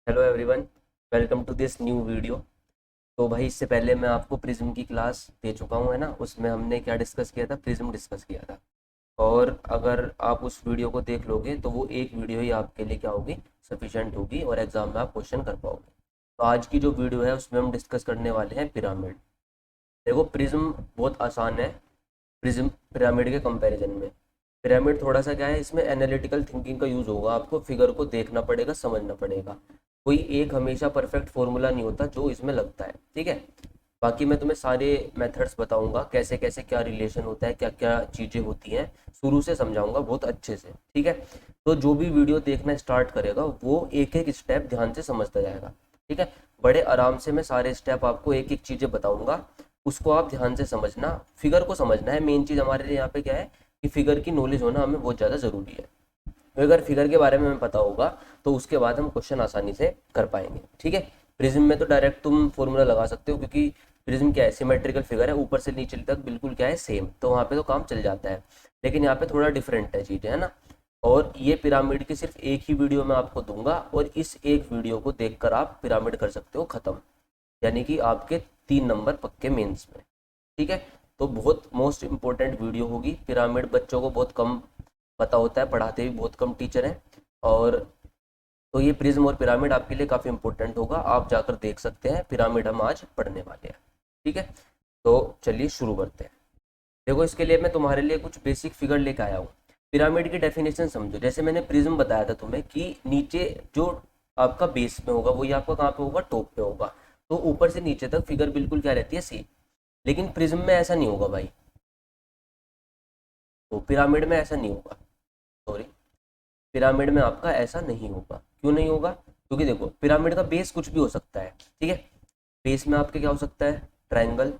Hello everyone, welcome to this new video. तो भाई इससे पहले मैं आपको प्रिज्म की क्लास दे चुका हूँ, है ना। उसमें हमने क्या डिस्कस किया था, प्रिज्म डिस्कस किया था। और अगर आप उस वीडियो को देख लोगे तो वो एक वीडियो ही आपके लिए क्या होगी, सफिशेंट होगी और एग्जाम में आप क्वेश्चन कर पाओगे। तो आज की जो वीडियो है उसमें हम डिस्कस करने वाले हैं पिरामिड। देखो प्रिज्म बहुत आसान है प्रिज्म पिरामिड के कंपैरिजन में। पिरामिड थोड़ा सा क्या है, इसमें एनालिटिकल थिंकिंग का यूज़ होगा, आपको फिगर को देखना पड़ेगा, समझना पड़ेगा। कोई एक हमेशा परफेक्ट फॉर्मूला नहीं होता जो इसमें लगता है, ठीक है। बाकी मैं तुम्हें सारे मेथड्स बताऊंगा, कैसे कैसे क्या रिलेशन होता है, क्या क्या चीज़ें होती हैं, शुरू से समझाऊंगा बहुत अच्छे से, ठीक है। तो जो भी वीडियो देखना स्टार्ट करेगा वो एक एक स्टेप ध्यान से समझता जाएगा, ठीक है। बड़े आराम से मैं सारे स्टेप आपको एक एक चीज़ें बताऊंगा, उसको आप ध्यान से समझना। फिगर को समझना है, मेन चीज़ हमारे लिए यहाँ पे क्या है कि फिगर की नॉलेज होना हमें बहुत ज़्यादा ज़रूरी है। तो अगर फिगर के बारे में हमें पता होगा तो उसके बाद हम क्वेश्चन आसानी से कर पाएंगे, ठीक है। प्रिज्म में तो डायरेक्ट तुम फॉर्मूला लगा सकते हो, क्योंकि प्रिज्म क्या है, सिमेट्रिकल फिगर है, ऊपर से नीचे तक बिल्कुल क्या है, सेम, तो वहाँ पे तो काम चल जाता है। लेकिन यहाँ पे थोड़ा डिफरेंट है चीज़ें, है ना। और ये पिरामिड की सिर्फ एक ही वीडियो मैं आपको दूंगा, और इस एक वीडियो को देखकर आप पिरामिड कर सकते हो खत्म, यानी कि आपके 3 नंबर पक्के मेंस में, ठीक है। तो बहुत मोस्ट इंपॉर्टेंट वीडियो होगी। पिरामिड बच्चों को बहुत कम पता होता है, पढ़ाते भी बहुत कम टीचर हैं। और तो ये प्रिज्म और पिरामिड आपके लिए काफ़ी इंपॉर्टेंट होगा, आप जाकर देख सकते हैं। पिरामिड हम आज पढ़ने वाले हैं, ठीक है। तो चलिए शुरू करते हैं। देखो इसके लिए मैं तुम्हारे लिए कुछ बेसिक फिगर लेकर आया हूँ। पिरामिड की डेफिनेशन समझो। जैसे मैंने प्रिज्म बताया था तुम्हें कि नीचे जो आपका बेस में होगा वही आपका कहाँ पे होगा, टॉप पे होगा। तो ऊपर से नीचे तक फिगर बिल्कुल क्या रहती है, सेम। लेकिन प्रिज्म में ऐसा नहीं होगा भाई, तो पिरामिड में ऐसा नहीं होगा, सॉरी, पिरामिड में आपका ऐसा नहीं होगा। क्यों नहीं होगा? क्योंकि देखो पिरामिड का बेस कुछ भी हो सकता है, ठीक है। बेस में आपके क्या हो सकता है, ट्रायंगल,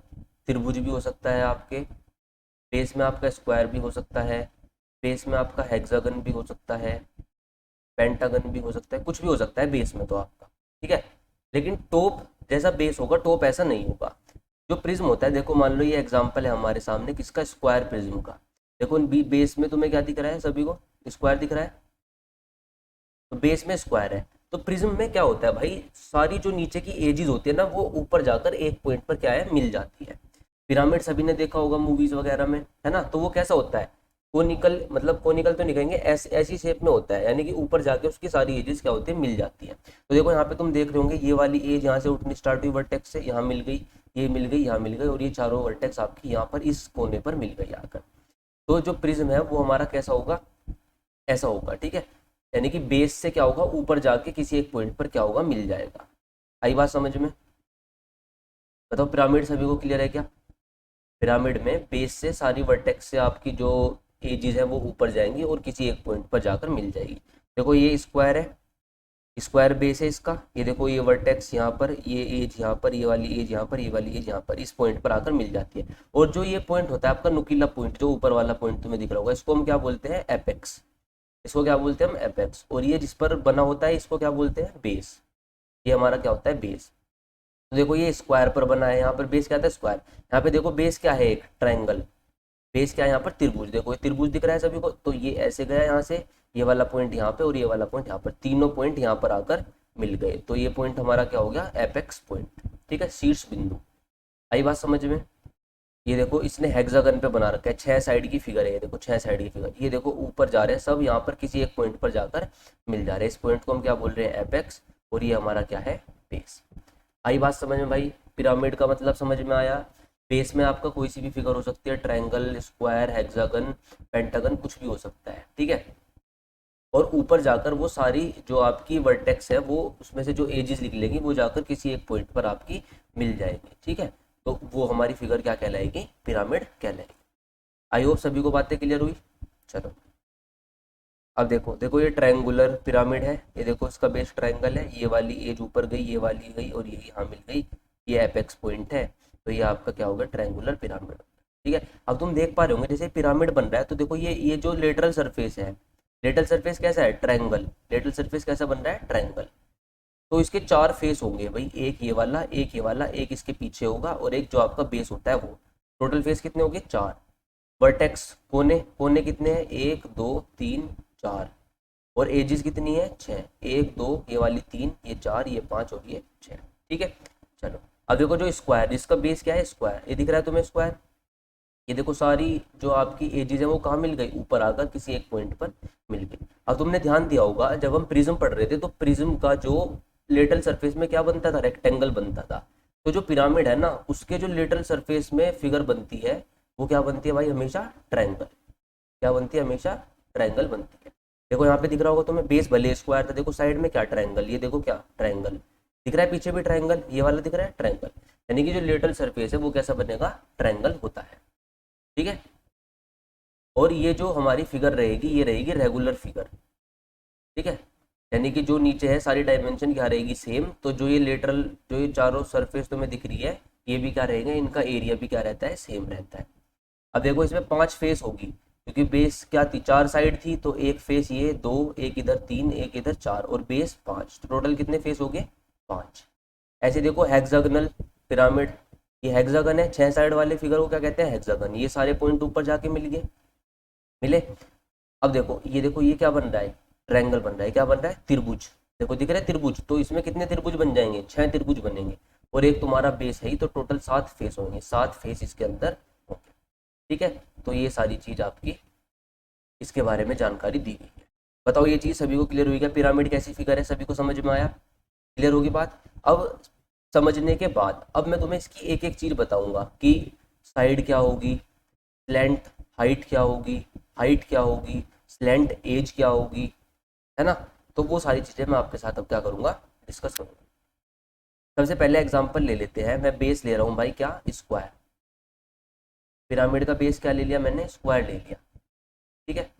त्रिभुज भी हो सकता है आपके। बेस में आपका स्क्वायर भी हो सकता है। बेस में आपका हेक्सागन भी हो सकता है। पेंटागन भी हो सकता है, कुछ भी हो सकता है बेस में तो आपका, ठीक है। लेकिन टॉप जैसा बेस होगा, टॉप ऐसा नहीं होगा। जो प्रिज्म होता है, देखो मान लो ये एग्जांपल है हमारे सामने किसका, स्क्वायर प्रिज्म का। देखो बेस में तुम्हें क्या दिख रहा है, सभी को स्क्वायर दिख रहा है, तो बेस में स्क्वायर है। तो प्रिज्म में क्या होता है भाई, सारी जो नीचे की एजेस होती है ना, वो ऊपर जाकर एक पॉइंट पर क्या है, मिल जाती है। पिरामिड सभी ने देखा होगा मूवीज वगैरह में, है ना। तो वो कैसा होता है, कोनिकल, मतलब कोनिकल तो नहीं कहेंगे, ऐसी शेप में होता है, यानी कि ऊपर जाके उसकी सारी एजेस क्या होती है, मिल जाती है। तो देखो यहाँ पे तुम देख रहे होंगे, ये वाली एज यहाँ से उठनी स्टार्ट हुई वर्टेक्स से, यहाँ मिल गई, ये मिल गई, यहाँ मिल गई, और ये चारों वर्टेक्स आपकी यहाँ पर इस कोने पर मिल गई आकर। तो जो प्रिज्म है वो हमारा कैसा होगा, ऐसा होगा, ठीक है। यानी कि बेस से क्या होगा, ऊपर जाके किसी एक पॉइंट पर क्या होगा, मिल जाएगा। आई बात समझ में? बताओ पिरामिड सभी को क्लियर है क्या? पिरामिड में बेस से सारी वर्टेक्स से आपकी जो एजेस है वो ऊपर जाएंगी और किसी एक पॉइंट पर जाकर मिल जाएगी। देखो ये स्क्वायर है, स्क्वायर बेस है इसका, ये देखो ये वर्टेक्स यहाँ पर, ये एज यहाँ पर, ये वाली एज यहाँ पर, ये वाली एज यहाँ पर, इस पॉइंट पर आकर मिल जाती है। और जो ये पॉइंट होता है आपका नुकीला पॉइंट, जो ऊपर वाला पॉइंट तुम्हें दिख रहा होगा, इसको हम क्या बोलते हैं, एपेक्स। इसको क्या बोलते हैं हम, एपेक्स। और ये जिस पर बना होता है इसको क्या बोलते हैं, बेस। ये हमारा क्या होता है, बेस। तो देखो ये स्क्वायर पर बना है, यहाँ पर बेस क्या था, स्क्वायर। यहाँ पे देखो बेस क्या है, एक ट्रायंगल। बेस क्या है यहाँ पर, त्रिभुज। देखो ये त्रिभुज दिख रहा है सभी को, तो ये ऐसे गया यहाँ से, ये वाला पॉइंट यहाँ पे और ये वाला पॉइंट यहाँ पर, तीनों पॉइंट यहाँ पर आकर मिल गए। तो ये पॉइंट हमारा क्या हो गया, एपेक्स पॉइंट, ठीक है, शीर्ष बिंदु। आई बात समझ में? ये देखो इसने हेक्सागन पे बना रखा है, 6 साइड की फिगर है, ये देखो 6 साइड की फिगर, ये देखो ऊपर जा रहे हैं सब, यहाँ पर किसी एक पॉइंट पर जाकर मिल जा रहे हैं। इस पॉइंट को हम क्या बोल रहे हैं, एपेक्स। और ये हमारा क्या है, बेस। आई बात समझ में भाई? पिरामिड का मतलब समझ में आया। बेस में आपका कोई सी भी फिगर हो सकती है, ट्रायंगल, स्क्वायर, हेक्सागन, पेंटागन, कुछ भी हो सकता है, ठीक है। और ऊपर जाकर वो सारी जो आपकी वर्टेक्स है, वो उसमें से जो एजेस निकलेगी वो जाकर किसी एक पॉइंट पर आपकी मिल जाएगी, ठीक है। तो वो हमारी फिगर क्या कहलाएगी, पिरामिड कहलाएगी। आई होप सभी को बातें क्लियर हुई। चलो अब देखो, देखो ये ट्रायंगुलर पिरामिड है, ये देखो इसका बेस ट्रायंगल है, ये वाली एज ऊपर गई, ये वाली गई, और ये यहाँ मिल गई, ये एपेक्स पॉइंट है। तो ये आपका क्या होगा, ट्रायंगुलर पिरामिड, ठीक है। अब तुम देख पा रहे होंगे जैसे पिरामिड बन रहा है, तो देखो ये जो लेटरल सरफेस है, लेटरल सरफेस कैसा है, ट्रायंगल। लेटरल सरफेस कैसा बन रहा है, ट्रायंगल। तो इसके 4 फेस होंगे भाई, एक ये वाला, एक ये वाला, एक इसके पीछे होगा, और एक जो आपका बेस होता है वो। टोटल फेस कितने हो गए, 4। वर्टेक्स, कोने, कोने कितने हैं, 1 2 3 4। और एजिस कितनी है 6, 1 2 ये वाली 3, ये 4, ये 5 और ये 6। ठीक है, चलो अब देखो जो स्क्वायर, इसका बेस क्या है स्क्वायर, ये दिख रहा है तुम्हें स्क्वायर। ये देखो सारी जो आपकी एजेस है वो कहाँ मिल गई, ऊपर आकर किसी एक पॉइंट पर मिल गई। अब तुमने ध्यान दिया होगा जब हम प्रिज्म पढ़ रहे थे तो प्रिज्म का जो लेटरल सरफेस में क्या बनता था, रेक्टेंगल बनता था। तो जो पिरामिड है ना उसके जो लेटरल सरफेस में फिगर बनती है वो क्या बनती है भाई, हमेशा ट्रायंगल। क्या बनती है, हमेशा ट्रायंगल बनती है। देखो यहाँ पे दिख रहा होगा तुम्हें, बेस भले स्क्वायर था, देखो साइड में क्या ट्रायंगल, ये देखो क्या ट्रायंगल दिख रहा है, पीछे भी ट्रायंगल, ये वाला दिख रहा है ट्रायंगल। यानी कि जो लेटरल सरफेस है वो कैसा बनेगा, ट्रायंगल होता है। ठीक है, और ये जो हमारी फिगर रहेगी ये रहेगी रेगुलर फिगर। ठीक है, यानी कि जो नीचे है सारी डायमेंशन क्या रहेगी, सेम। तो जो ये लेटरल, जो ये चारों सरफेस तुम्हें दिख रही है ये भी क्या रहेंगे, इनका एरिया भी क्या रहता है, सेम रहता है। अब देखो इसमें 5 फेस होगी क्योंकि बेस क्या थी, 4 साइड थी, तो एक फेस ये 2, एक इधर 3, एक इधर 4 और बेस 5, तो टोटल कितने फेस हो गए, 5। ऐसे देखो हेक्सागोनल पिरामिड, ये हेक्सागन है, 6 साइड वाले फिगर को क्या कहते हैं, हेक्सागन। ये सारे पॉइंट ऊपर जाके मिल गए, मिले। अब देखो ये क्या बन रहा है, ट्रायंगल बन रहा है, क्या बन रहा है, त्रिभुज। देखो दिख रहा है त्रिभुज, तो इसमें कितने त्रिभुज बन जाएंगे, 6 त्रिभुज बनेंगे। और एक तुम्हारा बेस है ही, तो टोटल 7 फेस होंगे, 7 फेस इसके अंदर होंगे। ठीक है, तो ये सारी चीज आपकी इसके बारे में जानकारी दी गई है। बताओ ये चीज सभी को क्लियर हुई क्या, पिरामिड कैसी फिगर है, सभी को समझ में आया, क्लियर होगी बात। अब समझने के बाद अब मैं तुम्हें इसकी एक एक चीज बताऊंगा कि साइड क्या होगी, स्लैंट हाइट क्या होगी, हाइट क्या होगी, स्लैंट एज क्या होगी, है ना। तो वो सारी चीज़ें मैं आपके साथ अब क्या करूँगा, डिस्कस करूँगा। सबसे पहले एग्जांपल ले लेते हैं, मैं बेस ले रहा हूँ भाई क्या, स्क्वायर। पिरामिड का बेस क्या ले लिया मैंने, स्क्वायर ले लिया। ठीक है,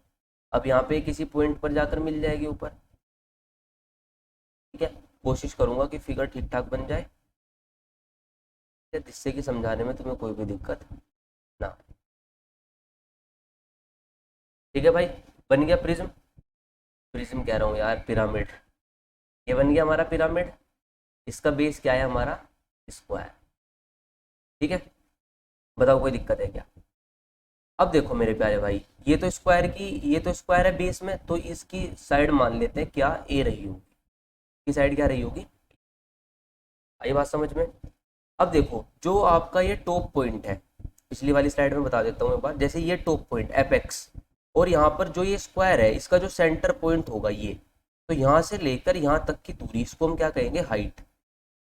अब यहाँ पे किसी पॉइंट पर जाकर मिल जाएगी ऊपर। ठीक है, कोशिश करूँगा कि फिगर ठीक ठाक बन जाए, जिससे कि समझाने में तुम्हें कोई भी दिक्कत ना आए। ठीक है भाई, बन गया प्रिज्म, प्रिज्म कह रहा हूँ यार, पिरामिड। ये बन गया हमारा पिरामिड, इसका बेस क्या है हमारा, स्क्वायर। ठीक है, बताओ कोई दिक्कत है क्या। अब देखो मेरे प्यारे भाई, ये तो स्क्वायर की, ये तो स्क्वायर है बेस में, तो इसकी साइड मान लेते हैं क्या, ए रही होगी। की साइड क्या रही होगी, आई बात समझ में। अब देखो जो आपका ये टॉप पॉइंट है, पिछली वाली स्लाइड में बता देता हूँ एक बार, जैसे ये टॉप पॉइंट एपेक्स, और यहाँ पर जो ये स्क्वायर है इसका जो सेंटर पॉइंट होगा ये, तो यहाँ से लेकर यहाँ तक की दूरी, इसको हम क्या कहेंगे, हाइट।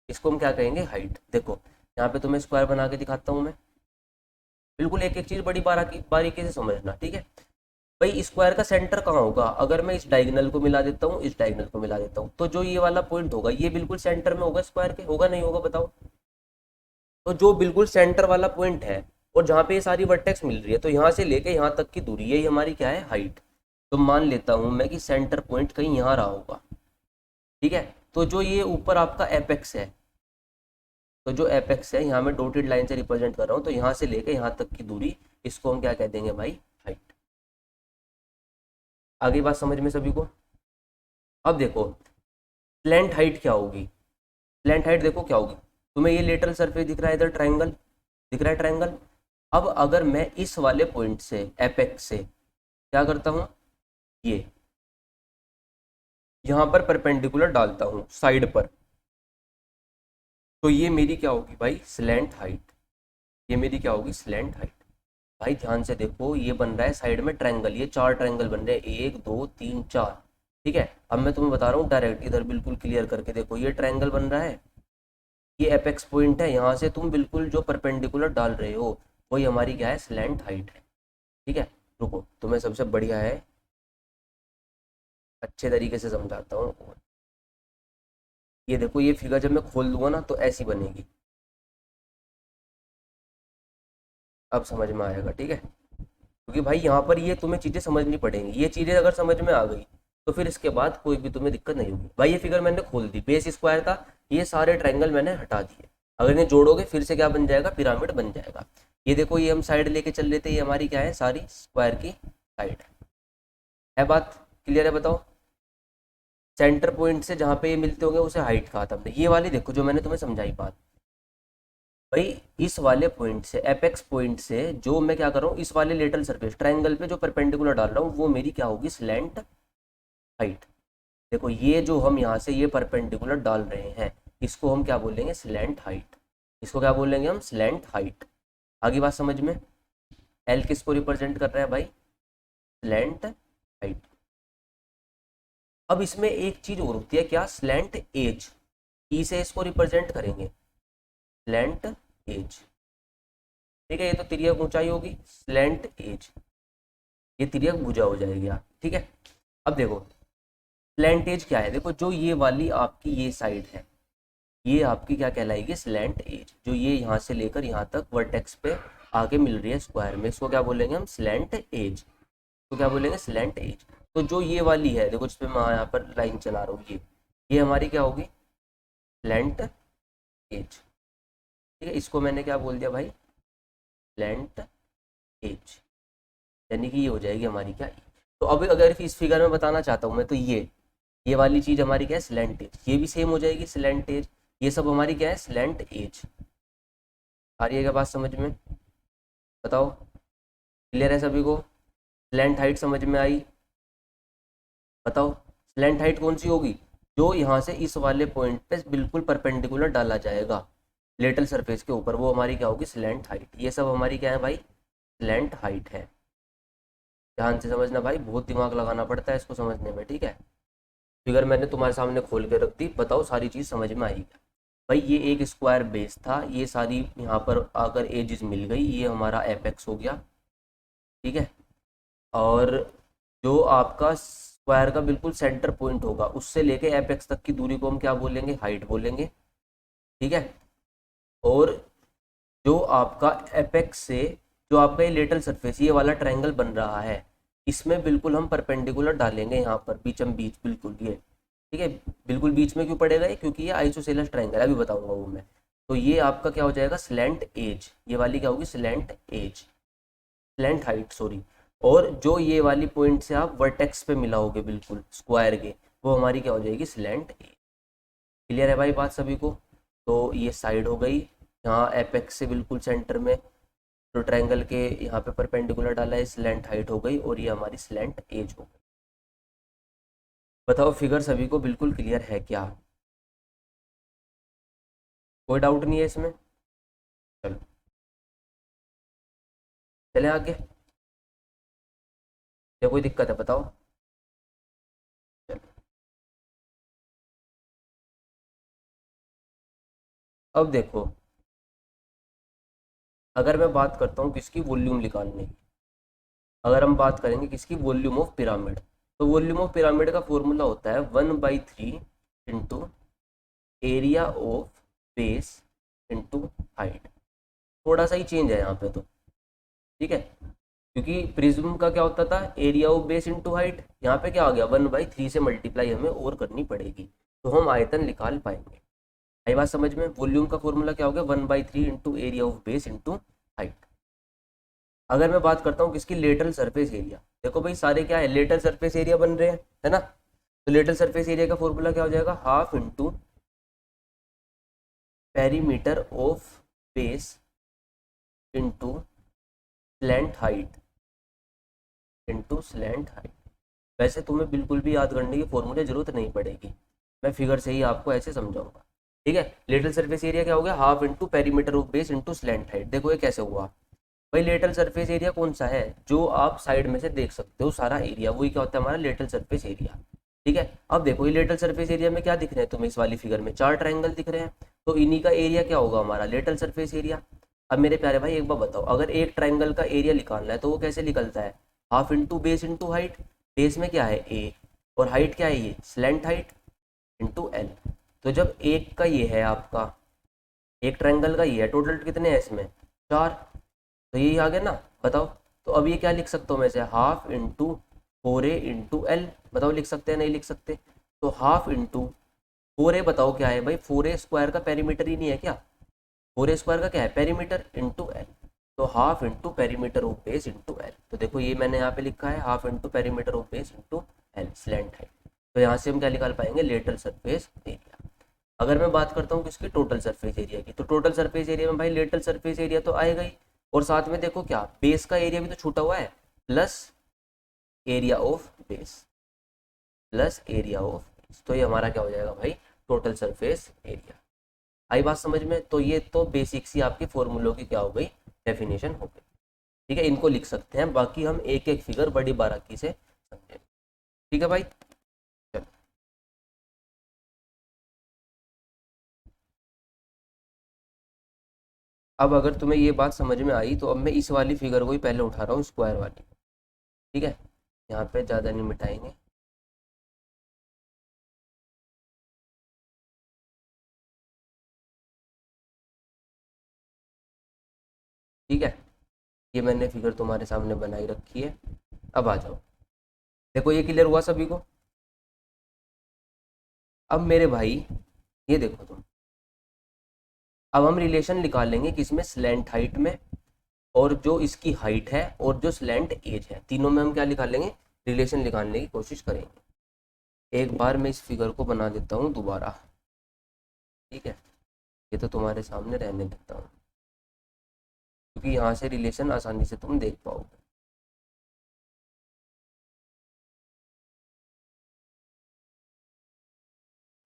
इसको हम क्या कहेंगे, हाइट। देखो यहाँ पे तुम्हें स्क्वायर बना के दिखाता हूँ मैं, बिल्कुल एक एक चीज बड़ी बारीकी से समझना। ठीक है भाई, स्क्वायर का सेंटर कहाँ होगा, अगर मैं इस डायगोनल को मिला देता हूँ, इस डायगोनल को मिला देता हूँ, तो जो ये वाला पॉइंट होगा ये बिल्कुल सेंटर में होगा स्क्वायर के, होगा नहीं होगा बताओ। तो जो बिल्कुल सेंटर वाला पॉइंट है और जहाँ पे ये सारी वर्टेक्स मिल रही है, तो यहाँ से लेके यहाँ तक की दूरी, यही हमारी क्या है, हाइट। तो मान लेता हूँ मैं कि सेंटर पॉइंट कहीं यहाँ रहा होगा। ठीक है, तो जो ये ऊपर आपका एपेक्स है, तो जो एपेक्स है यहाँ मैं डॉटेड लाइन से रिप्रेजेंट कर रहा हूँ, तो यहाँ से लेके यहाँ तक की दूरी, इसको हम क्या कह देंगे भाई, हाइट। आगे बात समझ में सभी को। अब देखो स्लैंट हाइट क्या होगी, स्लैंट हाइट देखो क्या होगी, तुम्हें ये लेटरल सरफेस दिख रहा है, इधर ट्रायंगल दिख रहा है, ट्रायंगल। अब अगर मैं इस वाले पॉइंट से, एपेक्स से क्या करता हूँ, ये यहाँ पर परपेंडिकुलर डालता हूँ साइड पर, तो ये मेरी क्या होगी भाई, स्लैंट हाइट। ये मेरी क्या होगी, स्लैंट हाइट। भाई ध्यान से देखो, ये बन रहा है साइड में ट्रायंगल, ये 4 ट्रायंगल बन रहे हैं, 1 2 3 4। ठीक है, अब मैं तुम्हें बता रहा हूँ डायरेक्ट, इधर बिल्कुल क्लियर करके देखो, ये ट्रायंगल बन रहा है, ये एपेक्स पॉइंट है, यहाँ से तुम बिल्कुल जो परपेंडिकुलर डाल रहे हो वही हमारी क्या है, स्लैंट हाइट है। ठीक है, रुको तुम्हें सबसे बढ़िया है, अच्छे तरीके से समझाता हूँ। ये देखो ये फिगर जब मैं खोल दूंगा ना तो ऐसी बनेगी, अब समझ में आएगा। ठीक है, क्योंकि भाई यहाँ पर ये तुम्हें चीज़ें समझनी पड़ेंगी, ये चीज़ें अगर समझ में आ गई तो फिर इसके बाद कोई भी तुम्हें दिक्कत नहीं होगी। भाई ये फिगर मैंने खोल दी, बेस स्क्वायर था, ये सारे ट्रायंगल मैंने हटा दिए, अगर इन्हें जोड़ोगे फिर से क्या बन जाएगा, पिरामिड बन जाएगा। ये देखो ये हम साइड लेके चल रहे थे, ये हमारी क्या है, सारी स्क्वायर की साइड है। बात क्लियर है, बताओ। सेंटर पॉइंट से जहाँ पे ये मिलते होंगे उसे हाइट कहा था हमने। ये वाली देखो जो मैंने तुम्हें समझाई बात, भाई इस वाले पॉइंट से, एपेक्स पॉइंट से जो मैं क्या कर रहा हूँ, इस वाले लेटरल सरफेस ट्रायंगल पे जो परपेंडिकुलर डाल रहा हूँ वो मेरी क्या होगी, स्लैंट हाइट। देखो ये जो हम यहाँ से ये परपेंडिकुलर डाल रहे हैं, इसको हम क्या बोलेंगे, स्लैंट हाइट। इसको क्या बोलेंगे हम, स्लैंट हाइट। आगे बात समझ में। एल किसको रिप्रेजेंट कर रहा है भाई, स्लैंट हाइट। अब इसमें एक चीज और होती है, क्या, स्लैंट एज। ई से इसको रिप्रेजेंट करेंगे, स्लैंट एज। ठीक है, ये तो तिर्यक ऊंचाई होगी, स्लैंट एज, ये तिर्यक भुजा हो जाएगी आप, ठीक है। अब देखो स्लैंट एज क्या है, देखो जो ये वाली आपकी ये साइड है, ये आपकी क्या कहलाएगी, स्लैंट एज। जो ये यहाँ से लेकर यहाँ तक वर्टेक्स पे आके मिल रही है स्क्वायर में, इसको क्या बोलेंगे हम, स्लैंट एज। तो क्या बोलेंगे, स्लैंट एज। तो जो ये वाली है, देखो जिसपे मैं यहाँ पर लाइन चला रहा हूँ, ये हमारी क्या होगी, स्लैंट एज। ठीक है, इसको मैंने क्या बोल दिया भाई, स्लैंट एज, यानी कि ये हो जाएगी हमारी क्या। तो अब अगर इस फिगर में बताना चाहता हूँ मैं, तो ये वाली चीज हमारी क्या है, स्लैंट एज। ये भी सेम हो जाएगी, स्लैंट एज। ये सब हमारी क्या है, स्लैंट एज। आ रही है क्या बात समझ में, बताओ, क्लियर है सभी को। स्लैंट हाइट समझ में आई, बताओ। स्लैंट हाइट कौन सी होगी, जो यहाँ से इस वाले पॉइंट पे बिल्कुल परपेंडिकुलर डाला जाएगा लेटल सरफेस के ऊपर, वो हमारी क्या होगी, स्लैंट हाइट। ये सब हमारी क्या है भाई, स्लैंट हाइट है। ध्यान से समझना भाई, बहुत दिमाग लगाना पड़ता है इसको समझने में, ठीक है। फिगर मैंने तुम्हारे सामने खोल के रख दी, बताओ सारी चीज़ समझ में आई क्या। भाई ये एक स्क्वायर बेस था, ये सारी यहाँ पर आकर एजेस मिल गई, ये हमारा एपेक्स हो गया, ठीक है। और जो आपका स्क्वायर का बिल्कुल सेंटर पॉइंट होगा, उससे लेके एपेक्स तक की दूरी को हम क्या बोलेंगे, हाइट बोलेंगे, ठीक है। और जो आपका एपेक्स से जो आपका ये लेटल सरफेस, ये वाला ट्रायंगल बन रहा है, इसमें बिल्कुल हम परपेंडिकुलर डालेंगे यहाँ पर बीचम बीच, बिल्कुल ये, ठीक है। बिल्कुल बीच में क्यों पड़ेगा ये, क्योंकि ये आइसोसेलेस ट्रायंगल है, अभी बताऊंगा वो मैं। तो ये आपका क्या हो जाएगा, स्लैंट एज। ये वाली क्या होगी, slant edge, slant height sorry. और जो ये वाली पॉइंट से आप वर्टेक्स पे मिलाओगे बिल्कुल स्क्वायर के, वो हमारी क्या हो जाएगी, स्लैंट एज। क्लियर है भाई बात सभी को। तो ये साइड हो गई, यहाँ एपेक्स से बिल्कुल सेंटर में तो ट्रायंगल के यहाँ पे परपेंडिकुलर डाला है, स्लैंट हाइट हो गई, और ये हमारी स्लैंट एज हो गई। बताओ फिगर सभी को बिल्कुल क्लियर है क्या, कोई डाउट नहीं है इसमें। चलो चलें आगे, या कोई दिक्कत है बताओ। चलो अब देखो, अगर मैं बात करता हूँ किसकी, वॉल्यूम निकालने की। अगर हम बात करेंगे किसकी, वॉल्यूम ऑफ पिरामिड, तो वॉल्यूम ऑफ पिरामिड का फॉर्मूला होता है 1/3 into area of base into height. थोड़ा सा ही चेंज है यहाँ पे तो, ठीक है। क्योंकि प्रिज्म का क्या होता था, area of base into height, यहाँ पे क्या आ गया, 1/3 से मल्टीप्लाई हमें और करनी पड़ेगी, तो हम आयतन निकाल पाएंगे। आई बात समझ में। वॉल्यूम का फॉर्मूला क्या हो गया, 1/3 into area of base into height. अगर मैं बात करता हूँ किसकी, लेटरल सरफेस एरिया, देखो भाई सारे क्या है, लेटरल सरफेस एरिया बन रहे हैं, है ना। तो लेटरल सरफेस एरिया का फॉर्मूला क्या हो जाएगा, half into perimeter of base into slant height into slant height. वैसे तुम्हें बिल्कुल भी याद करने की फॉर्मूले जरूरत नहीं पड़ेगी, मैं फिगर से ही आपको ऐसे समझाऊंगा, ठीक है। लेटरल सरफेस एरिया क्या हो गया, half into perimeter of base into slant height. देखो ये कैसे हुआ भाई, लेटरल सरफेस एरिया कौन सा है, जो आप साइड में से देख सकते हो सारा एरिया, वही क्या होता है हमारा लेटरल सरफेस एरिया, ठीक है। अब देखो ये लेटरल सरफेस एरिया में क्या दिख रहे हैं तुम्हें, इस वाली फिगर में 4 ट्रायंगल दिख रहे हैं, तो इन्हीं का एरिया क्या होगा हमारा, लेटरल सरफेस एरिया। अब मेरे प्यारे भाई एक बार बताओ, अगर एक ट्रायंगल का एरिया निकालना है तो वो कैसे निकलता है, half into base into height. Base में क्या है ए, और हाइट क्या है, ये स्लैंट हाइट इंटू एल। तो जब एक का ये है आपका, एक ट्रायंगल का ये है, टोटल कितने हैं इसमें, 4, तो यही आ गया ना, बताओ। तो अब ये क्या लिख सकता हूँ मैं से, half into 4a into L, बताओ लिख सकते हैं नहीं लिख सकते। तो हाफ इंटू 4a, बताओ क्या है भाई, 4a स्क्वायर का पेरीमीटर ही नहीं है क्या, 4a स्क्वायर का क्या है, पेरीमीटर इंटू एल। तो half into perimeter of base into L, तो देखो ये मैंने यहाँ पे लिखा है half into perimeter of base into L, slant है। तो यहाँ से हम क्या निकाल पाएंगे, लेटरल सरफेस एरिया। अगर मैं बात करता हूँ किसकी, टोटल सरफेस एरिया की, तो टोटल सरफेस एरिया में भाई लेटरल सरफेस एरिया तो आएगा ही, और साथ में देखो क्या, बेस का एरिया भी तो छूटा हुआ है, plus area of base. Plus area of, तो ये हमारा क्या हो जाएगा भाई, टोटल सरफेस एरिया। आई बात समझ में? तो ये तो बेसिक सी आपके फॉर्मूलों की क्या हो गई, डेफिनेशन हो गई। ठीक है, इनको लिख सकते हैं, बाकी हम एक एक फिगर बड़ी बारीकी से समझें। ठीक है भाई, चलो। अब अगर तुम्हें ये बात समझ में आई तो अब मैं इस वाली फिगर को ही पहले उठा रहा हूँ, स्क्वायर वाली। ठीक है, यहाँ पे ज़्यादा नहीं मिटाएंगे। ठीक है, ये मैंने फिगर तुम्हारे सामने बनाई रखी है। अब आ जाओ, देखो ये क्लियर हुआ सभी को? अब मेरे भाई ये देखो तुम, अब हम रिलेशन निकालेंगे किसमें, स्लैंट हाइट में, और जो इसकी हाइट है और जो स्लैंट एज है, तीनों में हम क्या निकालेंगे, रिलेशन निकालने की कोशिश करेंगे। एक बार मैं इस फिगर को बना देता हूँ दोबारा। ठीक है, ये तो तुम्हारे सामने रहने देता हूँ, क्योंकि यहाँ से रिलेशन आसानी से तुम देख पाओगे।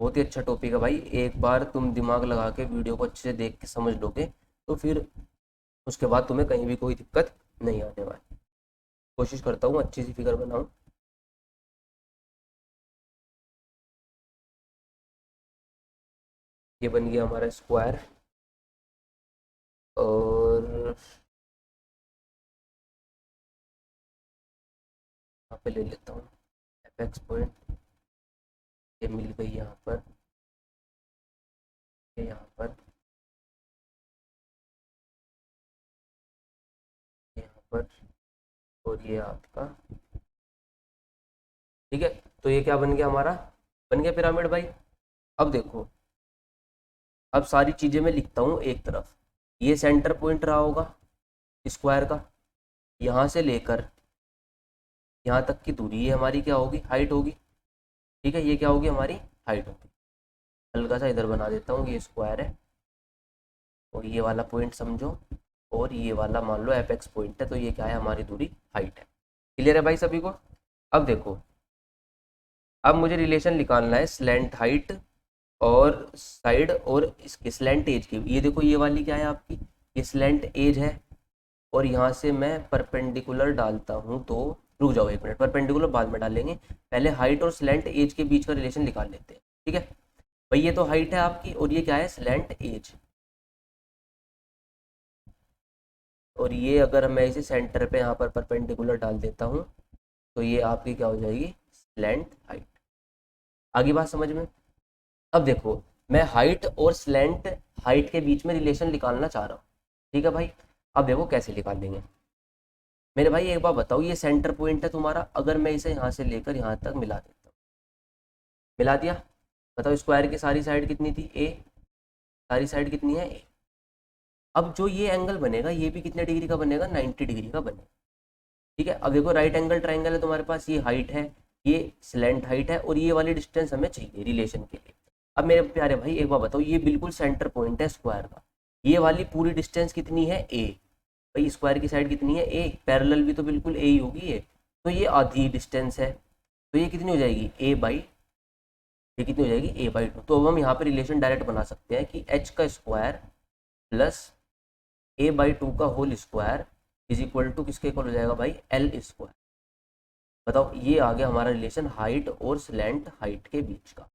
बहुत ही अच्छा टॉपिक है भाई, एक बार तुम दिमाग लगा के वीडियो को अच्छे से देख के समझ लोगे तो फिर उसके बाद तुम्हें कहीं भी कोई दिक्कत नहीं आने वाली। कोशिश करता हूँ अच्छी सी फिगर बनाऊँ। ये बन गया हमारा स्क्वायर, और यहाँ पे ले लेता हूँ एपेक्स पॉइंट, ये मिल गई यहाँ पर, ये यहाँ पर, ये यहाँ पर, और ये आपका। ठीक है, तो ये क्या बन गया हमारा, बन गया पिरामिड भाई। अब देखो, अब सारी चीज़ें मैं लिखता हूँ एक तरफ। ये सेंटर पॉइंट रहा होगा स्क्वायर का, यहाँ से लेकर यहाँ तक की दूरी ये हमारी क्या होगी, हाइट होगी। ठीक है, ये क्या होगी, हमारी हाइट होगी। हल्का सा इधर बना देता हूँ, ये स्क्वायर है और ये वाला पॉइंट समझो, और ये वाला मान लो एपेक्स पॉइंट है, तो ये क्या है, हमारी दूरी हाइट है। क्लियर है भाई सभी को? अब देखो, अब मुझे रिलेशन निकालना है स्लैंट हाइट और साइड और इसके स्लैंट एज की। ये देखो, ये वाली क्या है आपकी, ये स्लैंट एज है, और यहाँ से मैं परपेंडिकुलर डालता हूँ तो, रुक जाओ एक मिनट, परपेंडिकुलर बाद में डालेंगे, पहले हाइट और स्लैंट एज के बीच का रिलेशन निकाल लेते हैं। ठीक है भाई, ये तो हाइट है आपकी और ये क्या है, स्लैंट एज। और ये अगर मैं इसे सेंटर पे यहाँ पर परपेंडिकुलर डाल देता हूँ तो ये आपकी क्या हो जाएगी, स्लैंट हाइट। आगे बात समझ में? अब देखो, मैं हाइट और स्लैंट हाइट के बीच में रिलेशन निकालना चाह रहा हूँ। ठीक है भाई, अब देखो कैसे निकाल लेंगे। मेरे भाई एक बार बताओ, ये सेंटर पॉइंट है तुम्हारा, अगर मैं इसे यहाँ से लेकर यहाँ तक मिला देता हूँ, मिला दिया, बताओ स्क्वायर की सारी साइड कितनी थी, ए, सारी साइड कितनी है, ए। अब जो ये एंगल बनेगा ये भी कितने डिग्री का बनेगा, 90 डिग्री का बनेगा। ठीक है, अब देखो राइट एंगल ट्राइंगल है तुम्हारे पास, ये हाइट है, ये स्लैंट हाइट है, और ये वाली डिस्टेंस हमें चाहिए रिलेशन के लिए। अब मेरे प्यारे भाई एक बार बताओ, ये बिल्कुल सेंटर पॉइंट है स्क्वायर का, ये वाली पूरी डिस्टेंस कितनी है, ए। भाई स्क्वायर की साइड कितनी है, ए, पैरेलल भी तो बिल्कुल ए ही होगी ये, तो ये आधी डिस्टेंस है, तो ये कितनी हो जाएगी, ए बाई, ये कितनी हो जाएगी, ए बाई टू। तो अब हम यहाँ पे रिलेशन डायरेक्ट बना सकते हैं कि एच का square plus A by two का whole square is equal to किसके इक्वल हो जाएगा भाई, एल स्क्वायर। बताओ, ये आ गया हमारा रिलेशन हाइट और स्लैंट हाइट के बीच का।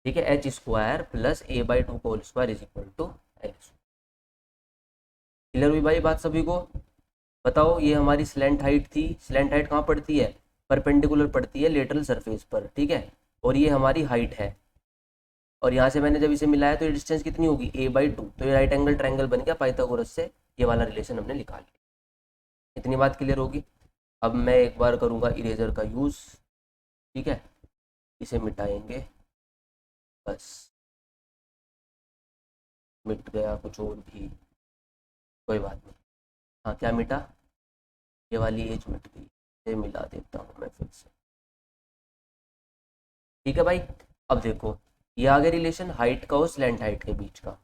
ठीक है, H square plus A by two का whole square is equal to L. Clear हुई भाई बात सभी को? बताओ, ये हमारी स्लैंट हाइट थी, स्लैंट हाइट कहाँ पड़ती है, परपेंडिकुलर पड़ती है लेटरल सरफेस पर। ठीक है, और ये हमारी हाइट है, और यहाँ से मैंने जब इसे मिलाया तो ये डिस्टेंस कितनी होगी, ए बाई टू, तो ये राइट एंगल ट्रायंगल बन गया पाइथागोरस से, ये वाला रिलेशन हमने निकाल लिया। इतनी बात क्लियर होगी? अब मैं एक बार करूँगा इरेजर का यूज़। ठीक है, इसे मिटाएंगे, बस मिट गया, कुछ और भी कोई बात नहीं। हाँ, क्या मिटा, ये वाली एज मिट गई, ये मिला देता हूँ मैं फिर से। ठीक है भाई, अब देखो, ये आ गया रिलेशन हाइट का और स्लैंट हाइट के बीच का।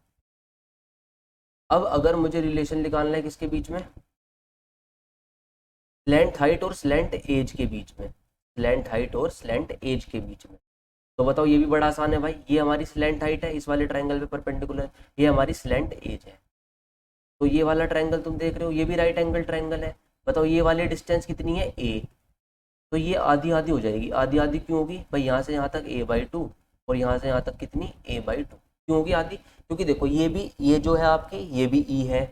अब अगर मुझे रिलेशन निकालना है किसके बीच में, स्लैंट हाइट और स्लैंट एज के बीच में, स्लैंट हाइट और स्लैंट एज के बीच में। तो बताओ, ये भी बड़ा आसान है भाई, ये हमारी स्लैंट हाइट है इस वाले ट्रायंगल पे परपेंडिकुलर, ये हमारी स्लैंट एज है। तो ये वाला ट्रायंगल तुम देख रहे हो, ये भी राइट एंगल ट्रायंगल है। बताओ ये वाली डिस्टेंस कितनी है, ए। तो ये आधी आधी हो जाएगी, आधी आधी क्यों होगी भाई, यहाँ से यहाँ तक a/2 और यहाँ से यहाँ तक कितनी a/2 क्यों होगी आधी, क्योंकि देखो ये भी, ये जो है आपकी ये भी ई है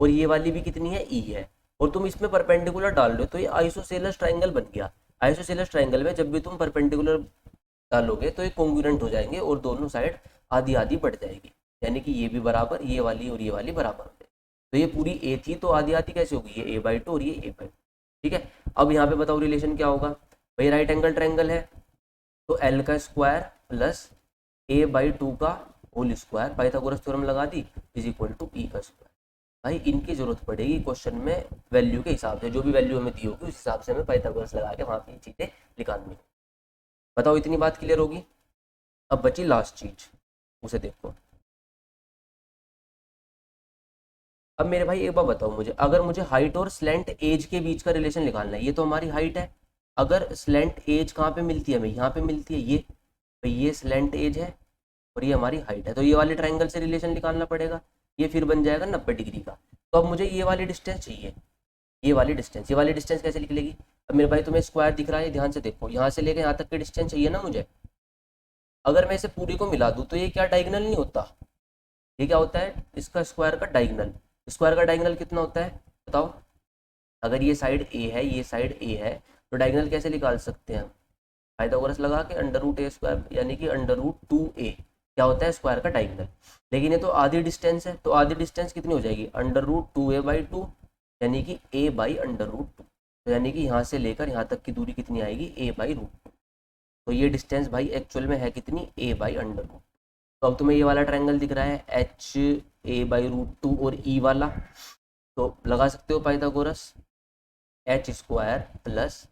और ये वाली भी कितनी है, ई है, और तुम इसमें परपेंडिकुलर डाल रहे हो तो ये आइसोसेलेस ट्राइंगल बन गया। आइसोसेलेस ट्राइंगल में जब भी तुम परपेंडिकुलर डालोगे तो ये कॉन्ग्रुएंट हो जाएंगे और दोनों साइड आधी आधी बढ़ जाएगी, यानी कि ये भी बराबर, ये वाली और ये वाली बराबर हो जाएगी। तो ये पूरी ए थी तो आधी आधी कैसे होगी, ये a/2 और ये a/2। ठीक है, अब यहाँ पे बताओ रिलेशन क्या होगा भाई, राइट एंगल ट्रायंगल है तो एल का स्क्वायर प्लस a/2 का होल स्क्वायर, पाइथागोरस थ्योरम लगा दी, इज इक्वल टू ई का स्क्वायर। भाई इनकी जरूरत पड़ेगी क्वेश्चन में वैल्यू के हिसाब से, जो भी वैल्यू हमें दी होगी उस हिसाब से हमें पाइथागोरस लगा के वहाँ पे चीज़ें निकालनी। बताओ इतनी बात क्लियर होगी। अब बची लास्ट चीज, उसे देखो। अब मेरे भाई एक बार बताओ मुझे, अगर मुझे हाइट और स्लेंट एज के बीच का रिलेशन निकालना है, ये तो हमारी हाइट है, अगर स्लेंट एज कहाँ पे मिलती है हमें, यहाँ पे मिलती है, ये तो ये स्लेंट एज है और ये हमारी हाइट है, तो ये वाले ट्राइंगल से रिलेशन निकालना पड़ेगा, ये फिर बन जाएगा 90 डिग्री का। तो अब मुझे ये वाली डिस्टेंस चाहिए, ये वाली डिस्टेंस, ये वाली डिस्टेंस कैसे निकलेगी। अब मेरे भाई तुम्हें स्क्वायर दिख रहा है, ध्यान से देखो, यहाँ से लेकर यहाँ तक की डिस्टेंस चाहिए ना मुझे। अगर मैं इसे पूरी को मिला दूँ तो ये क्या डायगोनल नहीं होता, ये क्या होता है, इसका स्क्वायर का डायगोनल। स्क्वायर का डायगोनल कितना होता है बताओ, अगर ये साइड ए है, ये साइड ए है, तो डायगोनल कैसे निकाल सकते हैं हम, पाइथागोरस लगा के अंडर रूट a² यानी कि अंडर रूट 2a क्या होता है, स्क्वायर का डायगोनल। लेकिन ये तो आधी डिस्टेंस है, तो आधी डिस्टेंस कितनी हो जाएगी, अंडर रूट 2a/2 यानी कि a/√2। तो यानी कि यहाँ से लेकर यहाँ तक की दूरी कितनी आएगी, a/√2। तो ये डिस्टेंस भाई एक्चुअल में है कितनी, a/√2। तो अब तुम्हें ये वाला ट्रायंगल दिख रहा है HA/√2 और ई वाला, तो लगा सकते हो पाइथागोरस, h² प्लस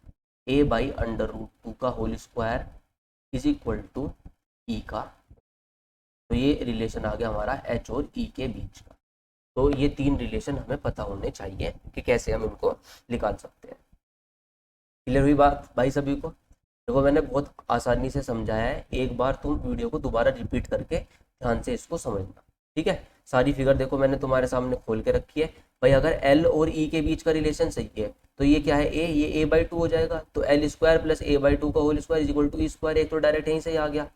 a/√2 का whole square is equal to E का। तो ये रिलेशन आ गया हमारा h और e के बीच का। तो ये तीन रिलेशन हमें पता होने चाहिए कि कैसे हम इनको निकाल सकते हैं। क्लियर हुई बात भाई सभी को। देखो मैंने बहुत आसानी से समझाया है, एक बार तुम वीडियो को दोबारा रिपीट करके ध्यान से इसको समझना। ठीक है, सारी फिगर देखो मैंने तुम्हारे सामने खोल के रखी है। भाई अगर एल और ई के बीच का रिलेशन सही है तो ये क्या है, ए, ये a/2 हो जाएगा, तो l² प्लस a/2 का whole square is equal to e square. एक तो डायरेक्ट यहीं से आ गया,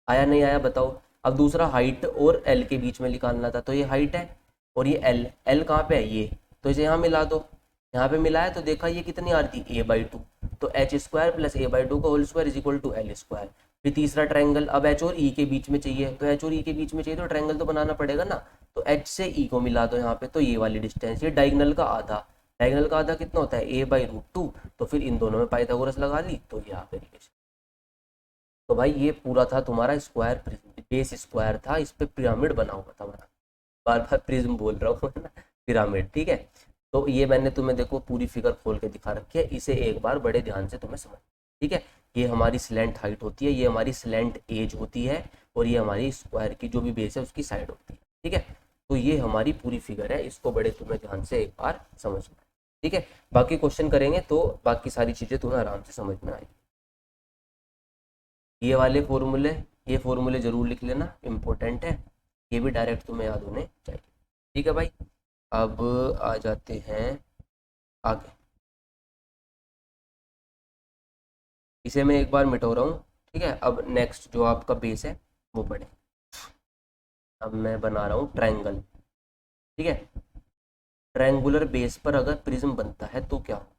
आया नहीं आया बताओ। अब दूसरा हाइट और एल के बीच में निकालना था, तो ये हाइट है और ये एल, एल कहाँ पे है, ये तो इसे यहाँ मिला दो, यहाँ पे मिलाया तो देखा ये कितनी आ रही थी, a/2। तो h² प्लस a/2 का whole square is equal to l²। फिर तीसरा ट्रायंगल, अब h और e के बीच में चाहिए, तो h और e के बीच में चाहिए तो ट्रायंगल तो बनाना पड़ेगा ना, तो h से e को मिला दो यहाँ पे, तो ये वाली डिस्टेंस, ये डायगोनल का आधा, डायगोनल का आधा कितना होता है, a/√2। तो फिर इन दोनों में पाइथागोरस लगा ली, तो ये यहाँ पे रिलेशन। तो भाई ये पूरा था तुम्हारा स्क्वायर, बेस स्क्वायर था, इस पे पिरामिड बना हुआ था हमारा, बार बार प्रिज्म बोल रहा हूँ ना, पिरामिड। ठीक है, तो ये मैंने तुम्हें देखो पूरी फिगर खोल के दिखा रखी है, इसे एक बार बड़े ध्यान से तुम्हें समझ। ठीक है, ये हमारी स्लैंट हाइट होती है, ये हमारी स्लैंट एज होती है, और ये हमारी स्क्वायर की जो भी बेस है उसकी साइड होती है। ठीक है, तो ये हमारी पूरी फिगर है, इसको बड़े तुम्हें ध्यान से एक बार समझना है। ठीक है, बाकी क्वेश्चन करेंगे तो बाकी सारी चीज़ें तुम्हें आराम से समझ में आएगी। ये वाले फॉर्मूले, ये फॉर्मूले जरूर लिख लेना, इम्पोर्टेंट है, ये भी डायरेक्ट तुम्हें याद होने चाहिए। ठीक है भाई, अब आ जाते हैं आगे, इसे मैं एक बार मिटा रहा हूँ। ठीक है, अब नेक्स्ट जो आपका बेस है वो पढ़े। अब मैं बना रहा हूँ ट्रायंगल। ठीक है, ट्रायंगुलर बेस पर अगर प्रिज्म बनता है तो क्या होगा।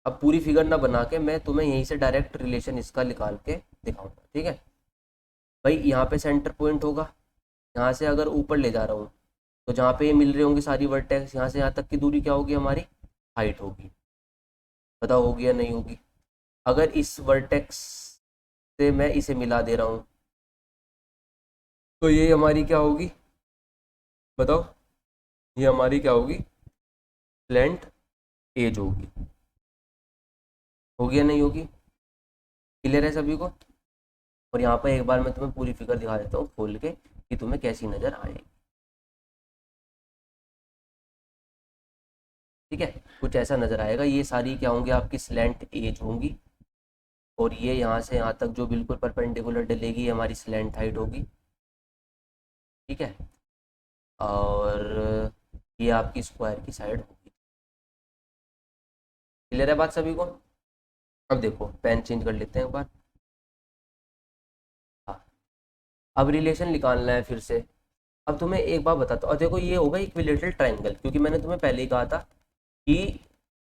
अब पूरी फिगर ना बना के मैं तुम्हें यहीं से डायरेक्ट रिलेशन इसका निकाल के दिखाऊंगा। ठीक है भाई, यहाँ पे सेंटर पॉइंट होगा, यहाँ से अगर ऊपर ले जा रहा हूँ तो जहाँ पे ये मिल रहे होंगे सारी वर्टेक्स, यहाँ से यहाँ तक की दूरी क्या होगी, हमारी हाइट होगी। बताओ होगी या नहीं होगी। अगर इस वर्टेक्स से मैं इसे मिला दे रहा हूँ तो ये हमारी क्या होगी बताओ, ये हमारी क्या होगी, स्लैंट एज होगी। होगी या नहीं होगी, क्लियर है सभी को। और यहाँ पर एक बार मैं तुम्हें पूरी फिगर दिखा देता हूँ खोल के कि तुम्हें कैसी नज़र आएगी। ठीक है, कुछ ऐसा नज़र आएगा। ये सारी क्या होंगी, आपकी स्लैंट एज होंगी, और ये यहाँ से यहाँ तक जो बिल्कुल परपेंडिकुलर डलेगी ये हमारी स्लैंट हाइट होगी। ठीक है, और ये आपकी स्क्वायर की साइड होगी। क्लियर है बात सभी को? अब देखो पेन चेंज कर लेते हैं एक बार। हाँ, अब रिलेशन निकालना है फिर से। अब तुम्हें एक बात बताता हूँ, और देखो ये होगा इक्विलेटरल ट्रायंगल, क्योंकि मैंने तुम्हें पहले ही कहा था कि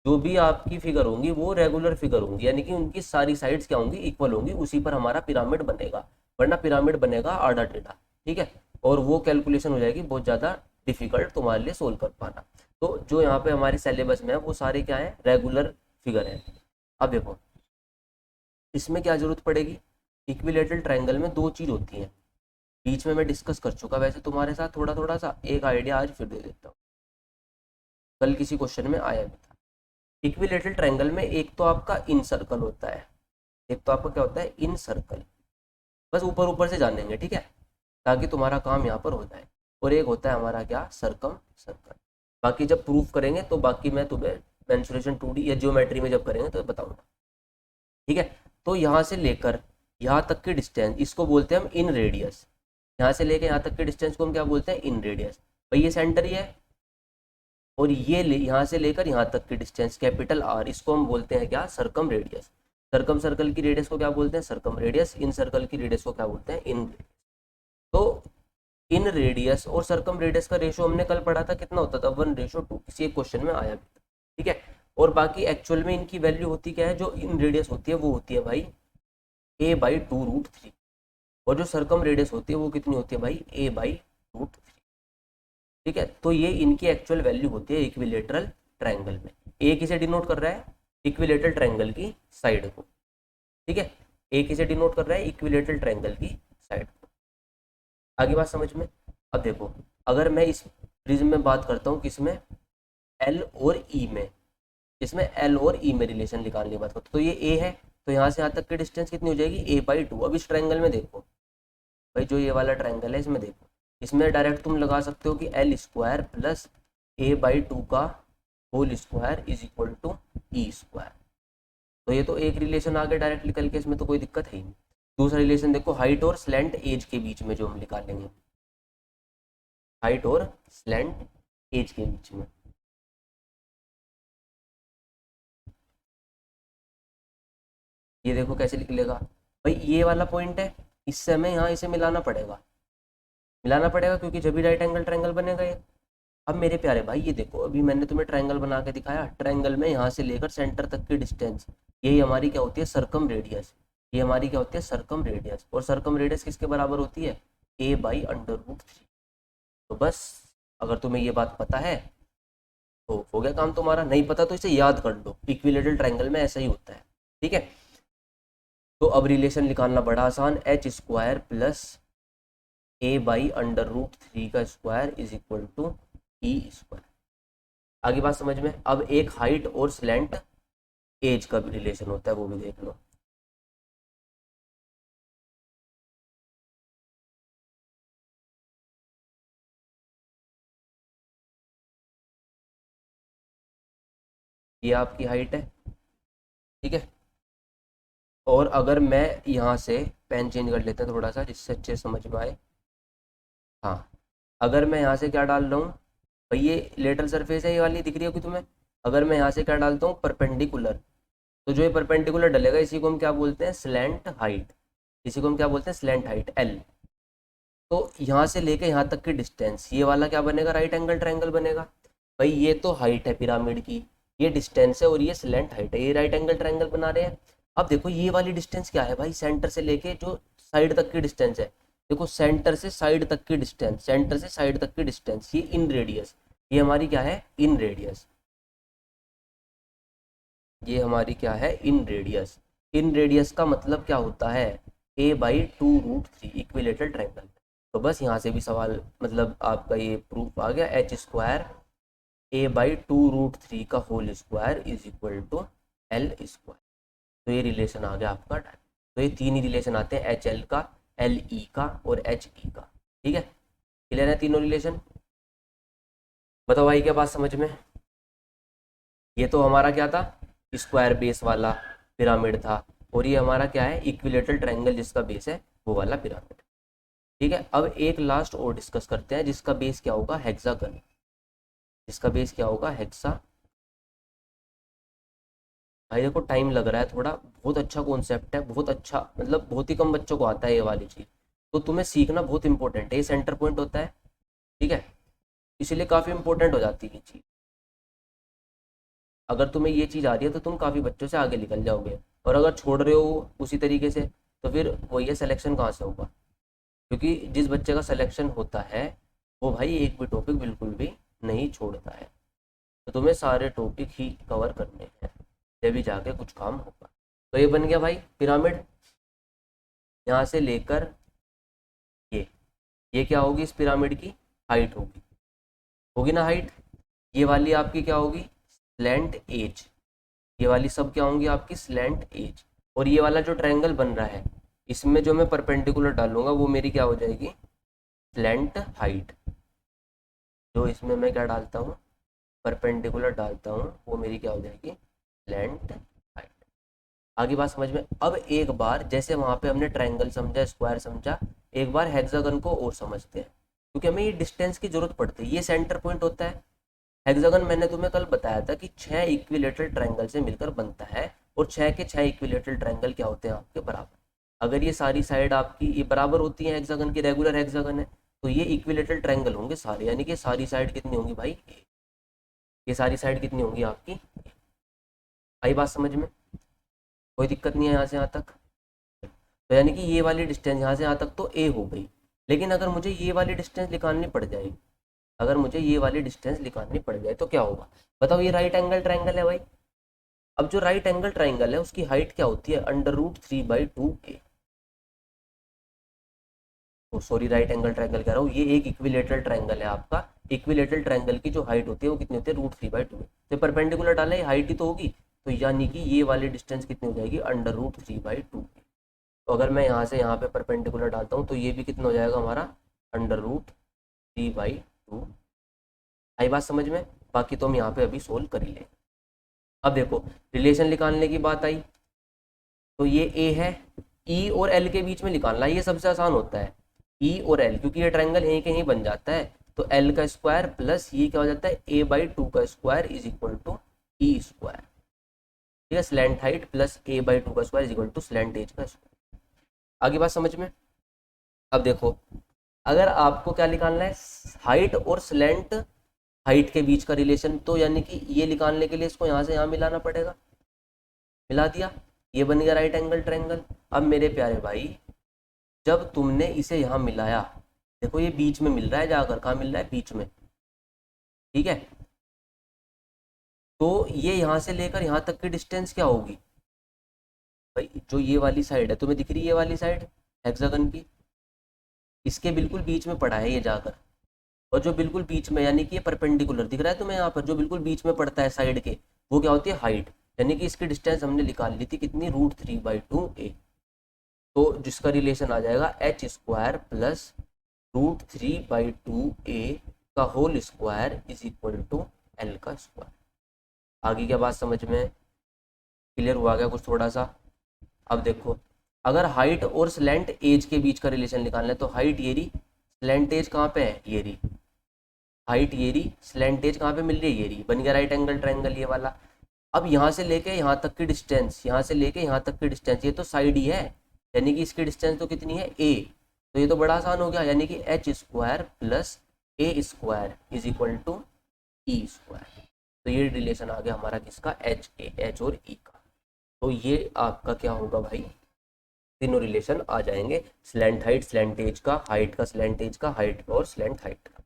जो भी आपकी फिगर होंगी वो रेगुलर फिगर होंगी, यानी कि उनकी सारी साइड्स क्या होंगी, इक्वल होंगी, उसी पर हमारा पिरामिड बनेगा। वरना पिरामिड बनेगा आड़ा टेढ़ा। ठीक है, और वो कैलकुलेशन हो जाएगी बहुत ज़्यादा डिफिकल्ट तुम्हारे लिए सोल्व कर पाना। तो जो यहाँ पे हमारे सिलेबस में है वो सारे क्या है, रेगुलर फिगर है। अब देखो इसमें क्या जरूरत पड़ेगी, इक्विलेटरल ट्रायंगल में दो चीज़ होती है, बीच में मैं डिस्कस कर चुका वैसे तुम्हारे साथ थोड़ा थोड़ा सा, एक आइडिया आज फिर दे देता हूँ, कल किसी क्वेश्चन में आया भी था। इक्विलेटरल ट्रायंगल में एक तो आपका इन सर्कल होता है, एक तो आपका क्या होता है, इन सर्कल। बस ऊपर ऊपर से जानेंगे, ठीक है, ताकि तुम्हारा काम यहाँ पर हो जाए। और एक होता है हमारा क्या, सरकम सर्कल। बाकी जब प्रूफ करेंगे तो बाकी मैं तुम्हें मेंसुरेशन 2D या ज्योमेट्री में जब करेंगे तो बताऊंगा। ठीक है, तो यहाँ से लेकर यहाँ तक की डिस्टेंस इसको बोलते हैं हम इन रेडियस। यहाँ से लेकर यहाँ तक के डिस्टेंस को हम क्या बोलते हैं, इन रेडियस। भाई ये सेंटर ही है, और ये यहाँ से लेकर यहाँ तक की डिस्टेंस कैपिटल आर, इसको हम बोलते हैं क्या, सरकम रेडियस। सरकम सर्कल की रेडियस को क्या बोलते हैं, सरकम रेडियस। इन सर्कल की रेडियस को क्या बोलते हैं, इन। तो इन रेडियस और सरकम रेडियस का रेशियो हमने कल पढ़ा था, कितना होता था, 1:2, किसी एक क्वेश्चन में आया भी था। ठीक है, और बाकी एक्चुअल में इनकी वैल्यू होती क्या है, जो इन रेडियस होती है वो होती है भाई a/2√3, और जो सरकम रेडियस होती है वो कितनी होती है भाई, a/√3। ठीक है, तो ये इनकी एक्चुअल वैल्यू होती है इक्विलेटरल ट्रायंगल में। ए किसे डिनोट कर रहा है, इक्विलेटरल ट्रायंगल की साइड को। ठीक है, ए किसे डिनोट कर रहा है, इक्विलेटरल ट्रायंगल की साइड को। आगे बात समझ में? अब देखो अगर मैं इस प्रिज्म में बात करता हूँ, किसमें, एल और ई में, इसमें एल और ई में रिलेशन निकालने की बात करता हूँ, तो ये ए है, तो यहाँ से यहाँ तक की डिस्टेंस कितनी हो जाएगी, a/2। अब इस ट्रायंगल में देखो भाई, जो ये वाला ट्रायंगल है इसमें देखो, इसमें डायरेक्ट तुम लगा सकते हो कि L² प्लस a/2 का whole square is equal to E²। तो ये तो एक रिलेशन आ गया डायरेक्ट निकल के, इसमें तो कोई दिक्कत है ही नहीं। दूसरा रिलेशन देखो, हाइट और स्लैंट एज के बीच में जो हम निकालेंगे, हाइट और स्लैंट एज के बीच में। ये देखो कैसे निकलेगा भाई, ये वाला पॉइंट है, इससे हमें यहाँ इसे मिलाना पड़ेगा, मिलाना पड़ेगा, क्योंकि जब भी राइट एंगल ट्रायंगल बनेगा ये। अब मेरे प्यारे भाई ये देखो, अभी मैंने तुम्हें ट्रायंगल बना के दिखाया, ट्रायंगल में यहाँ से लेकर सेंटर तक की डिस्टेंस, यही हमारी क्या होती है, सरकम रेडियस। ये हमारी क्या होती है, सरकम रेडियस। और सरकम रेडियस किसके बराबर होती है, a/√3। तो बस अगर तुम्हें ये बात पता है तो हो गया काम तुम्हारा, नहीं पता तो इसे याद कर लो, इक्विलेटरल ट्रायंगल में ऐसा ही होता है। ठीक है, तो अब रिलेशन निकालना बड़ा आसान, h² प्लस a/√3 का square is equal to E²। आगे बात समझ में? अब एक हाइट और स्लैंट एज का भी रिलेशन होता है, वो भी देख लो। ये आपकी हाइट है, ठीक है, और अगर मैं यहाँ से पेन चेंज कर लेते हैं थोड़ा सा जिससे अच्छे समझ में आए। हाँ, अगर मैं यहाँ से क्या डाल रहा हूँ भाई, ये लेटरल सरफेस है, ये वाली दिख रही होगी तुम्हें। अगर मैं यहाँ से क्या डालता हूँ, परपेंडिकुलर, तो जो ये परपेंडिकुलर डलेगा इसी को हम क्या बोलते हैं, स्लैंट हाइट। इसी को हम क्या बोलते हैं, स्लैंट हाइट, एल। तो यहाँ से लेके यहाँ तक की डिस्टेंस, ये वाला क्या बनेगा, राइट एंगल ट्रायंगल बनेगा। भाई ये तो हाइट है पिरामिड की, ये डिस्टेंस है, और ये स्लैंट हाइट है, ये राइट एंगल ट्रायंगल बना रहे हैं। अब देखो ये वाली डिस्टेंस क्या है भाई, सेंटर से लेके जो साइड तक की डिस्टेंस है, देखो सेंटर से साइड तक की डिस्टेंस, सेंटर से साइड तक की डिस्टेंस, ये इन रेडियस, ये हमारी क्या है, इन रेडियस। ये हमारी क्या है, इन रेडियस। इन रेडियस का मतलब क्या होता है, a/2√3 इक्विलेटरल ट्रायंगल। तो बस यहाँ से भी सवाल, मतलब आपका ये प्रूफ आ गया, h² a/2√3 का whole square is equal to L²। तो ये रिलेशन आ गया आपका। तो ये तीन ही रिलेशन आते हैं, HL का, LE का और HE का। ठीक है, क्लियर है तीनों रिलेशन? बताओ भाई क्या बात समझ में? ये तो हमारा क्या था, स्क्वायर बेस वाला पिरामिड था, और ये हमारा क्या है, इक्विलेटरल ट्रायंगल जिसका बेस है वो वाला पिरामिड। ठीक है, अब एक लास्ट और डिस्कस करते हैं जिसका बेस क्या होगा, हेक्सागन। जिसका बेस क्या होगा, हेक्सा। भाई देखो टाइम लग रहा है थोड़ा, बहुत अच्छा कॉन्सेप्ट है, बहुत अच्छा, मतलब बहुत ही कम बच्चों को आता है ये वाली चीज़, तो तुम्हें सीखना बहुत इंपॉर्टेंट है। ये सेंटर पॉइंट होता है, ठीक है, इसीलिए काफ़ी इंपॉर्टेंट हो जाती है ये चीज़। अगर तुम्हें ये चीज़ आ रही है तो तुम काफ़ी बच्चों से आगे निकल जाओगे, और अगर छोड़ रहे हो उसी तरीके से तो फिर वही है, सिलेक्शन कहाँ से होगा। क्योंकि जिस बच्चे का सिलेक्शन होता है वो भाई एक भी टॉपिक बिल्कुल भी नहीं छोड़ता है, तो तुम्हें सारे टॉपिक ही कवर करने हैं, तभी जाके कुछ काम होगा। तो ये बन गया भाई पिरामिड, यहाँ से लेकर ये ये क्या होगी, इस पिरामिड की हाइट होगी, होगी ना हाइट। ये वाली आपकी क्या होगी, स्लैंट एज। ये वाली सब क्या होंगी आपकी, स्लैंट एज। और ये वाला जो ट्रायंगल बन रहा है, इसमें जो मैं परपेंडिकुलर डालूंगा वो मेरी क्या हो जाएगी, स्लैंट हाइट। जो इसमें मैं क्या डालता हूँ, परपेंडिकुलर डालता हूँ, वो मेरी क्या हो जाएगी, स्लैंट हाइट। आगे बात समझ में। अब एक बार जैसे वहां पे हमने ट्रायंगल समझा, स्क्वायर समझा, एक बार हेक्सागन को और समझते हैं, क्योंकि हमें ये डिस्टेंस की जरूरत पड़ती है। ये सेंटर पॉइंट होता है हेक्सागन, मैंने तुम्हें कल बताया था कि 6 इक्विलेटरल ट्रायंगल से मिलकर बनता है, और 6 के 6 इक्विलेटरल ट्रायंगल क्या होते हैं आपके, बराबर। अगर ये सारी साइड आपकी ये बराबर होती है हेक्सागन की, रेगुलर हेक्सागन है, तो ये इक्विलेटरल ट्रायंगल होंगे सारे, यानी कि सारी साइड कितनी होंगी भाई, ये सारी साइड कितनी होंगी आपकी। आई बात समझ में, कोई दिक्कत नहीं है यहाँ से यहाँ तक। तो यानी कि ये वाली डिस्टेंस यहाँ से यहाँ तक तो ए हो गई। लेकिन अगर मुझे ये वाली डिस्टेंस निकालनी पड़ जाए, अगर मुझे ये वाली डिस्टेंस निकालनी पड़ जाए तो क्या होगा, बताओ। ये राइट एंगल ट्रायंगल है भाई। अब जो राइट एंगल ट्रायंगल है उसकी हाइट क्या होती है, √3/2a। ओ सॉरी, राइट एंगल ट्रायंगल कह रहा हूँ, ये एक इक्विलेटरल ट्रायंगल है आपका। इक्विलेटरल ट्रायंगल की जो हाइट होती है वो कितनी होती है, √3/2। तो परपेंडिकुलर डाला, ये हाइट ही तो होगी, तो यानी कि ये वाली डिस्टेंस कितनी हो जाएगी, √3/2। तो अगर मैं यहाँ से यहाँ पे परपेंडिकुलर डालता हूँ तो ये भी कितना हो जाएगा हमारा, √3/2। आई बात समझ में। बाकी तो हम यहाँ पे अभी सोल्व कर ही लेंगे। अब देखो, रिलेशन निकालने की बात आई, तो ये ए है, ई और एल के बीच में निकालना, ये सबसे आसान होता है, ई और एल, क्योंकि ये ट्रायंगल यहीं के यहीं बन जाता है। तो एल का स्क्वायर प्लस ये क्या हो जाता है, a/2 का square is equal to e square. ठीक है, स्लैंट हाइट प्लस a/2 का square is equal to slant edge का स्क्वायर। आगे बात समझ में। अब देखो, अगर आपको क्या निकालना है, हाइट और स्लैंट हाइट के बीच का रिलेशन, तो यानी कि ये निकालने के लिए इसको यहाँ से यहाँ मिलाना पड़ेगा। मिला दिया, ये बन गया राइट एंगल ट्रायंगल। अब मेरे प्यारे भाई, जब तुमने इसे यहाँ मिलाया, देखो ये बीच में मिल रहा है, जाकर कहाँ मिल रहा है, बीच में। ठीक है, तो ये यहाँ से लेकर यहाँ तक की डिस्टेंस क्या होगी भाई, जो ये वाली साइड है तुम्हें दिख रही है, ये वाली साइड हेक्सागन की, इसके बिल्कुल बीच में पड़ा है ये जाकर। और जो बिल्कुल बीच में, यानी कि ये परपेंडिकुलर दिख रहा है तुम्हें यहाँ पर, जो बिल्कुल बीच में पड़ता है साइड के, वो क्या होती है, हाइट। यानी कि इसकी डिस्टेंस हमने निकाल ली थी कितनी, √3/2a। तो जिसका रिलेशन आ जाएगा h² प्लस √3/2a का whole square is equal to l का स्क्वायर। आगे क्या बात समझ में, क्लियर हुआ क्या कुछ थोड़ा सा। अब देखो, अगर हाइट और स्लैंट एज के बीच का रिलेशन निकालना है, तो हाइट ये रही, स्लैंट एज कहाँ पे है, ये रही, हाइट ये रही, स्लैंट एज कहाँ पे मिल रही है, ये रही, बन गया राइट एंगल ट्रायंगल ये वाला। अब यहाँ से लेके यहाँ तक की डिस्टेंस, यहाँ से लेके यहाँ तक की डिस्टेंस, ये तो साइड ही है, यानी कि इसकी डिस्टेंस तो कितनी है, ए। तो ये तो बड़ा आसान हो गया, यानी कि h² plus a² is equal to e square. तो ये रिलेशन आ गया हमारा किसका, एच और ई का। तो ये आपका क्या होगा भाई, तीनों रिलेशन आ जाएंगे, स्लैंट हाइट स्लैंट एज का, हाइट का स्लैंट एज का, हाइट और स्लैंट हाइट का।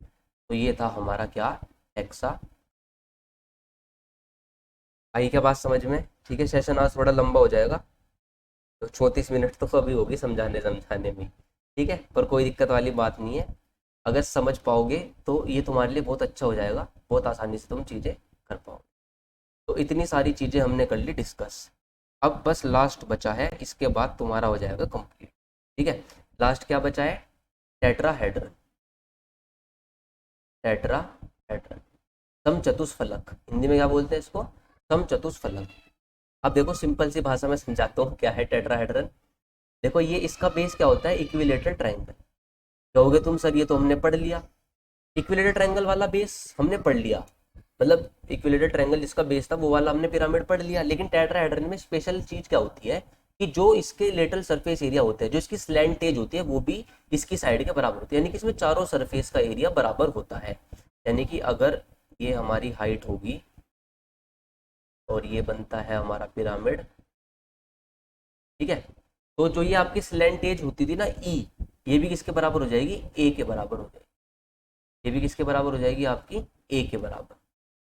तो ये था हमारा क्या, हेक्सा। आई क्या बात समझ में। ठीक है, सेशन आज थोड़ा लंबा हो जाएगा, तो 34 मिनट तो अभी होगी समझाने समझाने में। ठीक है, पर कोई दिक्कत वाली बात नहीं है, अगर समझ पाओगे तो ये तुम्हारे लिए बहुत अच्छा हो जाएगा, बहुत आसानी से तुम चीज़ें कर पाओगे। तो इतनी सारी चीज़ें हमने कर ली डिस्कस, अब बस लास्ट बचा है, इसके बाद तुम्हारा हो जाएगा कंप्लीट। ठीक है, लास्ट क्या बचा है, टेट्राहेड्रन। टेट्राहेड्रन, समचतुष्फलक, हिंदी में क्या बोलते हैं इसको, समचतुष्फलक। अब देखो सिंपल सी भाषा में समझाता हूँ क्या है टेट्राहेड्रन। देखो ये इसका बेस क्या होता है, इक्विलेटरल ट्रायंगल। कहोगे तुम सर ये तो हमने पढ़ लिया, इक्विलेटरल ट्रायंगल वाला बेस हमने पढ़ लिया, मतलब इक्विलेटरल ट्रायंगल जिसका बेस था वो वाला हमने पिरामिड पढ़ लिया। लेकिन टेट्राहेड्रन में स्पेशल चीज क्या होती है कि जो इसके लेटरल सरफेस एरिया होते हैं, जो इसकी स्लैंट एज होती है वो भी इसकी साइड के बराबर होती है, यानी कि इसमें चारों सरफेस का एरिया बराबर होता है। यानी कि अगर ये हमारी हाइट होगी और ये बनता है हमारा पिरामिड, ठीक है, तो जो ये आपकी स्लैंट एज होती थी ना ई, ये भी किसके बराबर हो जाएगी, ए के बराबर हो जाएगी। ये भी किसके बराबर हो जाएगी, आपकी ए के बराबर।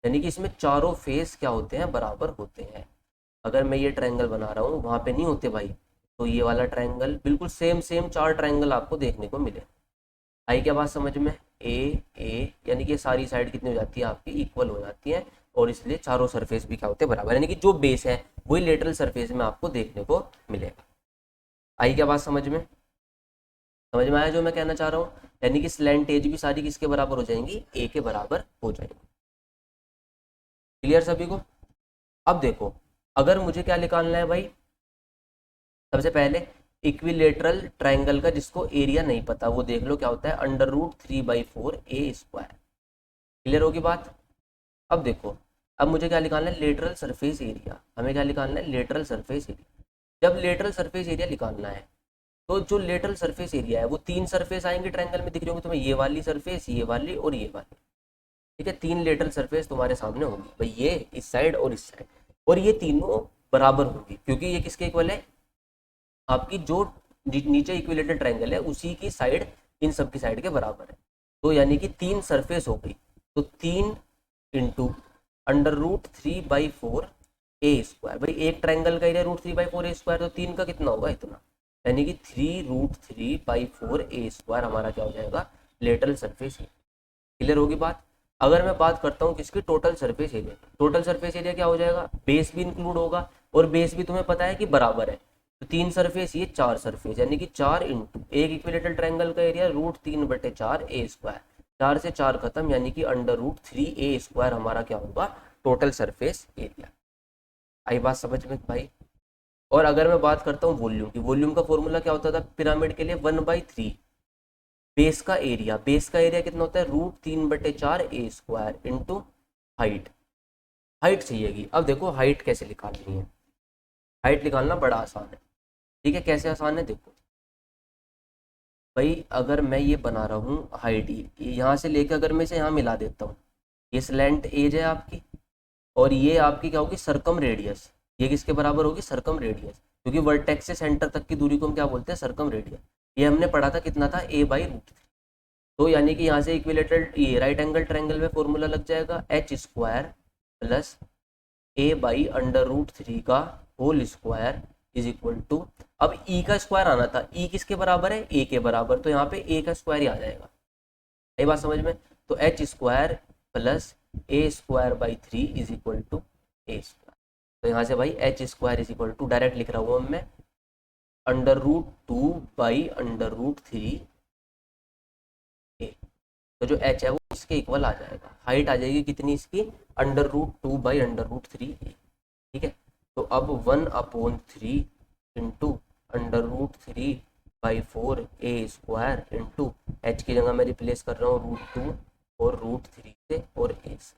यानी कि इसमें चारों फेस क्या होते हैं, बराबर होते हैं। अगर मैं ये ट्रायंगल बना रहा हूँ, वहां पे नहीं होते भाई, तो ये वाला ट्रायंगल बिल्कुल सेम सेम चार ट्रायंगल आपको देखने को मिले। आई क्या बात समझ में, ए यानी कि सारी साइड कितनी हो जाती है आपकी, इक्वल हो जाती है, और इसलिए चारों सरफेस भी क्या होते हैं, बराबर, यानी कि जो बेस है वही लेटरल सरफेस में आपको देखने को मिलेगा। आई क्या बात समझ में, समझ में आया जो मैं कहना चाह रहा हूँ, यानी कि स्लैंट एज भी सारी किसके बराबर हो जाएंगी, ए के बराबर हो जाएंगी। क्लियर सभी को। अब देखो अगर मुझे क्या निकालना है भाई, सबसे पहले इक्विलेटरल ट्राइंगल का जिसको एरिया नहीं पता वो देख लो क्या होता है, √3/4 a²। क्लियर होगी बात। अब देखो, अब मुझे क्या निकालना है, लेटरल सरफेस एरिया। हमें क्या निकालना है, लेटरल सरफेस एरिया। जब लेटरल सरफेस एरिया निकालना है तो जो लेटरल सरफेस एरिया है वो तीन सरफेस आएंगे ट्रायंगल में, दिख रही होंगी तुम्हें, ये वाली सरफेस, ये वाली और ये वाली। ठीक है, तीन लेटरल सरफेस तुम्हारे सामने होगी भाई, ये इस साइड और इस साइड, और ये तीनों बराबर होंगी क्योंकि ये किसके इक्वल है, आपकी जो नीचे इक्विलेटरल ट्रायंगल है उसी की साइड इन सब की साइड के बराबर है। तो यानी कि तीन सरफेस हो गई, तो 3 × √3/4 a²। भाई एक ट्रायंगल का एरिया √3/4 a², तो तीन का कितना होगा, इतना, यानी कि 3 √3/4 a² हमारा क्या हो जाएगा, लेटरल सरफेस एरिया। क्लियर होगी बात। अगर मैं बात करता हूँ किसकी, total surface area, total surface area क्या हो जाएगा, बेस भी इंक्लूड होगा, और बेस भी तुम्हें पता है कि बराबर है, तो तीन सरफेस ये चार सरफेस, यानी कि 4 इंटू एक इक्विलेटरल ट्रायंगल का एरिया √3/4 a²। चार से चार खत्म, यानी कि √3 a² हमारा क्या होगा, टोटल सरफेस एरिया। आई बात समझ में भाई। और अगर मैं बात करता हूँ वॉल्यूम की, वॉल्यूम का फॉर्मूला क्या होता था पिरामिड के लिए, 1/3 बेस का एरिया। बेस का एरिया कितना होता है, √3/4 a² इंटू हाइट। हाइट चाहिएगी। अब देखो हाइट कैसे निकालनी है, हाइट निकालना बड़ा आसान है। ठीक है, कैसे आसान है, देखो भाई, अगर मैं ये बना रहा हूँ हाइट, यहाँ से लेकर अगर मैं इसे यहाँ मिला देता हूँ, ये स्लैंट एज है आपकी, और ये आपकी क्या होगी, सरकम रेडियस। ये किसके बराबर होगी, सरकम रेडियस, क्योंकि वर्टेक्स से सेंटर तक की दूरी को हम क्या बोलते हैं, सरकम रेडियस। ये हमने पढ़ा था कितना था, a/√3। तो यानी कि यहाँ से इक्विलेटरल ये राइट एंगल ट्रायंगल में फॉर्मूला लग जाएगा, h² प्लस a/√3 का whole square is equal to, अब ई का स्क्वायर आना था, ई किसके बराबर है, ए के बराबर, तो यहाँ पे ए का स्क्वायर ही आ जाएगा। ये बात समझ में। तो h² plus a²/3 is equal to a²। तो यहाँ से भाई h² is equal to, direct लिख रहा हूँ मैं, √2/√3 a। तो जो h है वो इसके इक्वल आ जाएगा। हाइट आ जाएगी कितनी इसकी, √2/√3 a। ठीक है, तो अब 1/3 इंटू √3/4 a² इंटू एच की जगह मैं रिप्लेस कर रहा हूँ √2 और √3 से और a से।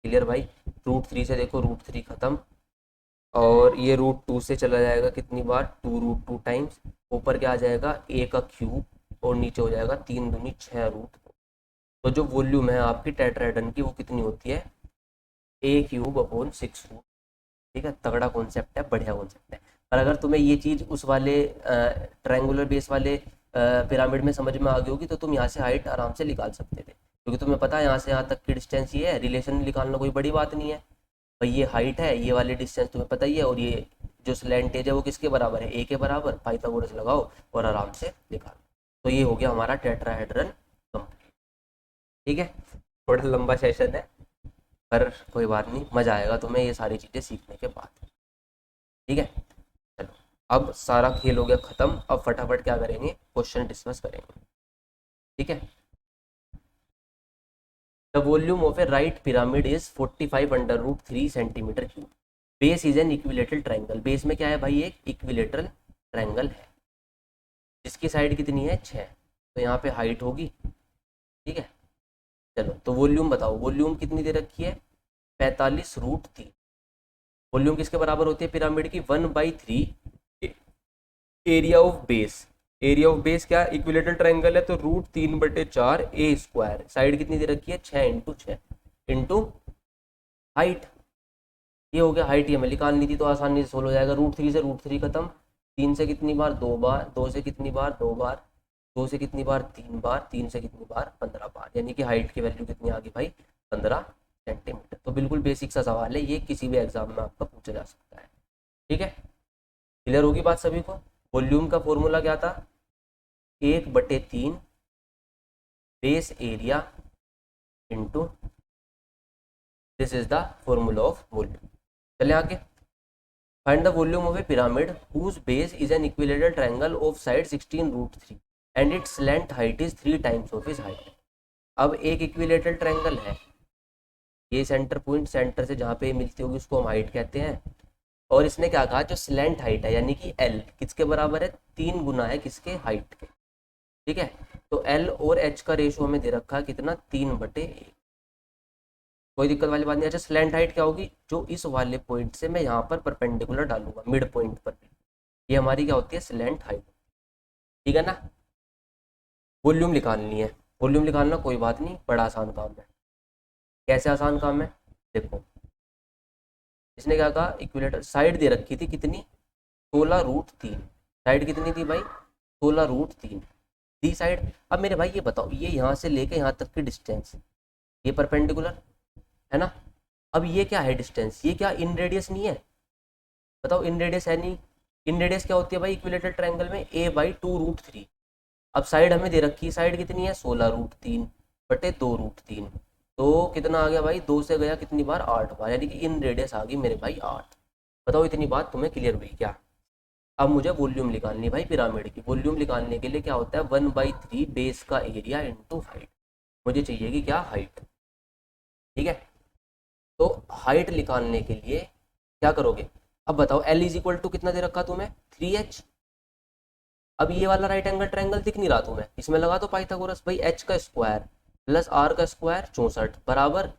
क्लियर भाई। √3 से देखो √3 खत्म, और ये √2 से चला जाएगा कितनी बार, 2√2 टाइम्स, ऊपर क्या आ जाएगा, a का क्यूब, और नीचे हो जाएगा 3 दूनी 6√2। तो जो वॉल्यूम है आपकी टेट्राहेड्रन की वो कितनी होती है, a³/6√। ठीक है, तगड़ा कॉन्सेप्ट है, बढ़िया कॉन्सेप्ट है। पर अगर तुम्हें ये चीज़ उस वाले ट्रायंगुलर बेस वाले पिरामिड में समझ में आ गई होगी तो तुम यहाँ से हाइट आराम से निकाल सकते थे, क्योंकि तुम्हें पता है यहाँ से यहाँ तक की डिस्टेंस ये है, रिलेशन निकालना कोई बड़ी बात नहीं है भाई। ये हाइट है, ये वाली डिस्टेंस तुम्हें पता ही है, और ये जो स्लैंट एज है वो किसके बराबर है, ए के बराबर, पाइथागोरस लगाओ और आराम से निकालो। तो ये हो गया हमारा टेट्राहेड्रन कंप्लीट। ठीक है, थोड़ा लंबा सेशन है, पर कोई बात नहीं, मजा आएगा तुम्हें ये सारी चीज़ें सीखने के बाद। ठीक है, चलो, अब सारा खेल हो गया खत्म, अब फटाफट क्या करेंगे, क्वेश्चन डिस्कस करेंगे। ठीक है। The volume of a right pyramid is 45 √3 centimetre cube. Base is an equilateral triangle. Base में क्या है भाई, एक इक्विलेटरल ट्रायंगल है जिसकी साइड कितनी है 6, तो यहाँ पे हाइट होगी, ठीक है। चलो तो वॉल्यूम बताओ, वॉल्यूम कितनी दे रखी है 45 √3। वॉल्यूम किसके बराबर होती है पिरामिड की 1/3 area of base. Area of base क्या इक्विलेटरल ट्रायंगल है तो √3/4 ए स्क्वायर। साइड कितनी दे रखी है 6 × 6 इंटू हाइट। ये हो गया हाइट, ये हमें निकालनी थी तो आसानी से सोल्व हो जाएगा। √3 से √3 खत्म, 3 से कितनी बार 2 बार, 2 से कितनी बार 2 बार, 2 से कितनी बार 3 बार, 3 से कितनी बार 15 बार, यानी कि हाइट की वैल्यू कितनी आ गई भाई 15 सेंटीमीटर। तो बिल्कुल बेसिक सा सवाल है, ये किसी भी एग्जाम में आपका पूछा जा सकता है, ठीक है। क्लियर होगी बात सभी को। वॉल्यूम का फॉर्मूला क्या था 1/3 base area into, this is the formula of volume. चले आगे। Find the volume of a pyramid whose base is an equilateral triangle of side 16 √3 and its length height is 3 times of is height. अब एक equilateral triangle है, ये centre point, centre से जहाँ पे मिलती होगी उसको हम हाइट कहते हैं। और इसने क्या कहा, जो स्लैंट हाइट है यानी कि एल किसके बराबर है 3 गुना है किसके हाइट के, ठीक है। तो एल और एच का रेशो हमें दे रखा है कितना 3/1। कोई दिक्कत वाली बात नहीं। अच्छा स्लैंट हाइट क्या होगी, जो इस वाले पॉइंट से मैं यहाँ पर परपेंडिकुलर डालूंगा मिड पॉइंट पर, ये हमारी क्या होती है स्लैंट हाइट, ठीक है ना। वॉल्यूम निकालनी है, वॉल्यूम निकालना कोई बात नहीं, बड़ा आसान काम है। कैसे आसान काम है, देखो इसने क्या कहा इक्विलेटर साइड दे रखी थी कितनी 16 √3। साइड कितनी थी भाई 16 √3 दी साइड। अब मेरे भाई ये बताओ, ये यहाँ से लेके यहाँ तक की डिस्टेंस, ये परपेंडिकुलर है ना। अब ये क्या है डिस्टेंस, ये क्या इन रेडियस नहीं है, बताओ इन रेडियस है नहीं। इन रेडियस क्या होती है भाई इक्विलेटरल ट्रायंगल में a/2 √3। अब साइड हमें दे रखी है, साइड कितनी है 16 √3/2 √3, तो कितना आ गया भाई 2 से गया कितनी बार 8 बार, यानी कि इन रेडियस आ गई मेरे भाई 8। बताओ इतनी बात तुम्हें क्लियर हुई क्या। अब मुझे वॉल्यूम निकालनी भाई पिरामिड की। वॉल्यूम निकालने के लिए क्या होता है 1/3 बेस का एरिया इंटू हाइट। मुझे चाहिए कि क्या हाइट, ठीक है। तो हाइट निकालने के लिए क्या करोगे, अब बताओ L इज इक्वल टू कितना दे रखा तुम्हें 3h। अब ये वाला राइट एंगल ट्रायंगल दिख नहीं रहा तुम्हें, इसमें लगा दो पाइथागोरस भाई, h का स्क्वायर प्लस r का स्क्वायर 64 बराबर